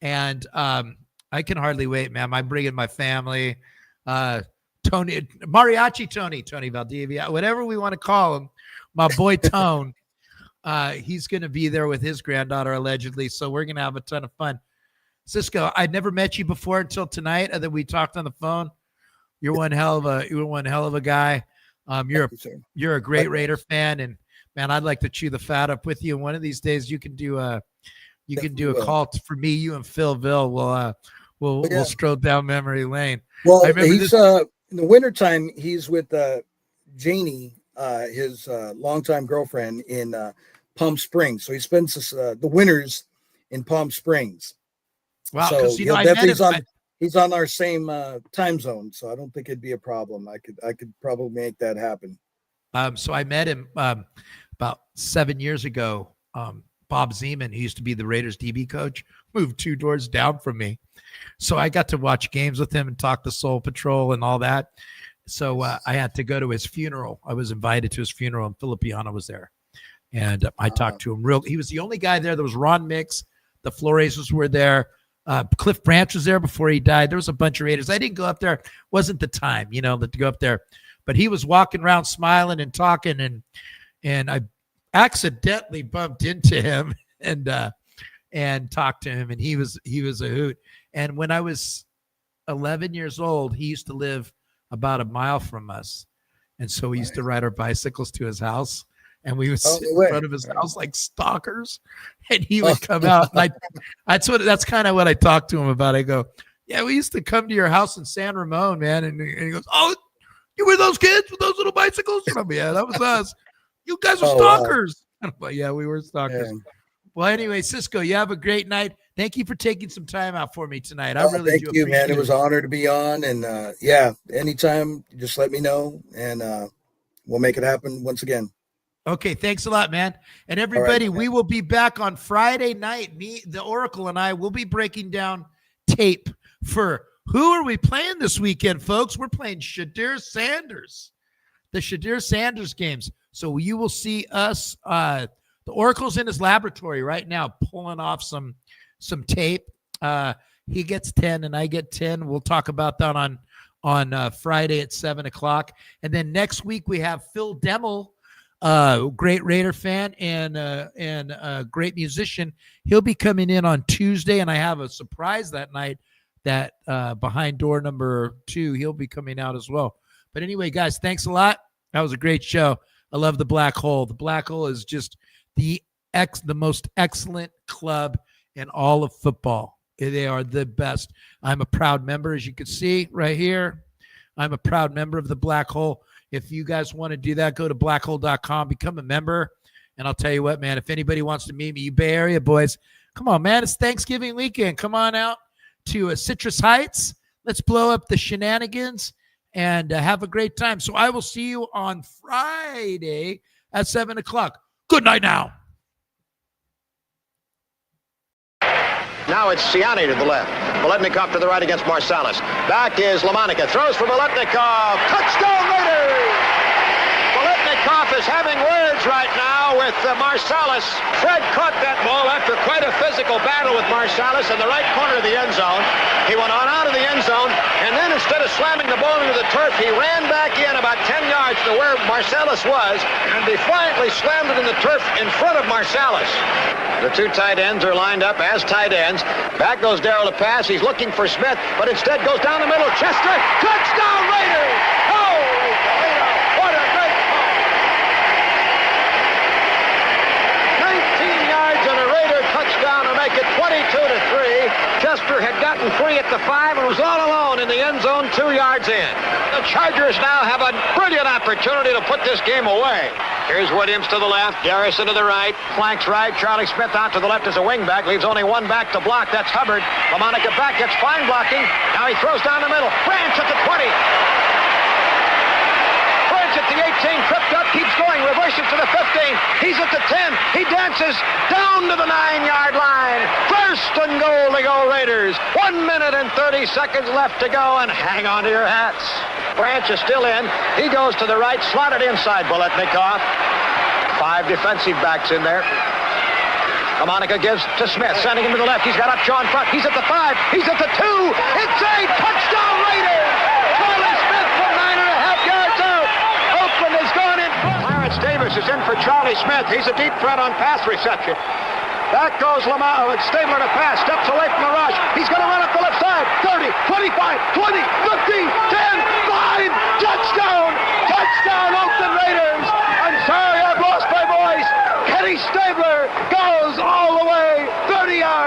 and I can hardly wait, man. I'm bringing my family. Tony Valdivia, whatever we want to call him, my boy Tone. He's going to be there with his granddaughter allegedly, so we're going to have a ton of fun. Cisco, I'd never met you before until tonight, and then we talked on the phone. You're one hell of a guy. You're a great Raider fan, and man, I'd like to chew the fat up with you. And one of these days, you can do a call for me. You and Phil Ville will stroll down memory lane. Well, he's in the wintertime, he's with Janie, his longtime girlfriend in Palm Springs. So he spends the winters in Palm Springs. Wow, so he's on our same time zone, so I don't think it'd be a problem. I could probably make that happen. So I met him about 7 years ago. Bob Zeman, who used to be the Raiders DB coach, moved 2 doors down from me. So I got to watch games with him and talk to Soul Patrol and all that. So I had to go to his funeral. I was invited to his funeral, and Filippiano was there. And I talked to him. He was the only guy there. There was Ron Mix. The Flores were there. Cliff Branch was there before he died. There was a bunch of Raiders. I didn't go up there. Wasn't the time, to go up there. But he was walking around smiling and talking, and I accidentally bumped into him and talked to him, and he was a hoot. And when I was 11 years old, he used to live about a mile from us. And so we used to ride our bicycles to his house, and we would sit in front of his house like stalkers, and he would come out. And that's kind of what I talked to him about. I go, yeah, we used to come to your house in San Ramon, man. And he goes, oh, you were those kids with those little bicycles? And I'm, yeah, that was us. You guys are stalkers. Wow. I'm like, yeah, we were stalkers. Yeah. Well, anyway, Cisco, you have a great night. Thank you for taking some time out for me tonight. I really thank you, man. It was an honor to be on. And anytime, just let me know, and we'll make it happen once again. Okay, thanks a lot, man. And everybody, we will be back on Friday night. Me, the Oracle, and I will be breaking down tape for who are we playing this weekend, folks. We're playing Shadir Sanders, the Shadir Sanders games. So you will see us. The Oracle's in his laboratory right now, pulling off some tape. He gets 10 and I get 10. We'll talk about that on Friday at 7:00. And then next week we have Phil Demmel, great Raider fan and a great musician. He'll be coming in on Tuesday, and I have a surprise that night that behind door number 2, he'll be coming out as well. But anyway, guys, thanks a lot. That was a great show. I love the Black Hole. The Black Hole is just the most excellent club in all of football. They are the best. I'm a proud member, as you can see right here. I'm a proud member of the Black Hole. If you guys want to do that, go to blackhole.com, become a member. And I'll tell you what, man, if anybody wants to meet me, you Bay Area boys, come on, man. It's Thanksgiving weekend. Come on out to Citrus Heights. Let's blow up the shenanigans and have a great time. So I will see you on Friday at 7:00. Good night now. Now it's Ciani to the left. Biletnikoff to the right against Marsalis. Back is Lamonica. Throws for Biletnikoff. Touchdown Raiders! Biletnikoff is having words right now with Marsalis. Fred caught that ball after quite a physical battle with Marsalis in the right corner of the end zone. He went on out of the end zone, and then instead of slamming the ball into the turf, he ran back in about 10 yards to where Marsalis was and defiantly slammed it in the turf in front of Marsalis. The two tight ends are lined up as tight ends. Back goes Darrell to pass. He's looking for Smith, but instead goes down the middle. Chester, touchdown Raiders! Holy Toledo! What a great call! 19 yards and a Raider touchdown to make it 22-3. Chester had gotten free at the 5 and was all alone in the end zone 2 yards in. The Chargers now have a brilliant opportunity to put this game away. Here's Williams to the left, Garrison to the right, flanks right, Charlie Smith out to the left as a wingback, leaves only one back to block, that's Hubbard. Lamonica back, gets fine blocking, now he throws down the middle, Branch at the 20. Branch at the 18, tripped up, keeps going, reverses to the 15, he's at the 10, he dances down to the 9-yard line. First and goal to go Raiders. 1 minute and 30 seconds left to go, and hang on to your hats. Branch is still in. He goes to the right, slotted inside Biletnikoff. 5 defensive backs in there. Lamonica gives to Smith, sending him to the left. He's got Upshaw in front. He's at the 5. He's at the 2. It's a touchdown Raiders! Charlie Smith from 9.5 yards out. Oakland has gone in front. Clarence Davis is in for Charlie Smith. He's a deep threat on pass reception. Back goes Stabler to pass, steps away from the rush. He's going to run up the left side. 30, 25, 20, 15, 10, 5. Touchdown! Touchdown, Oakland Raiders! I'm sorry I've lost my voice. Kenny Stabler goes all the way, 30 yards.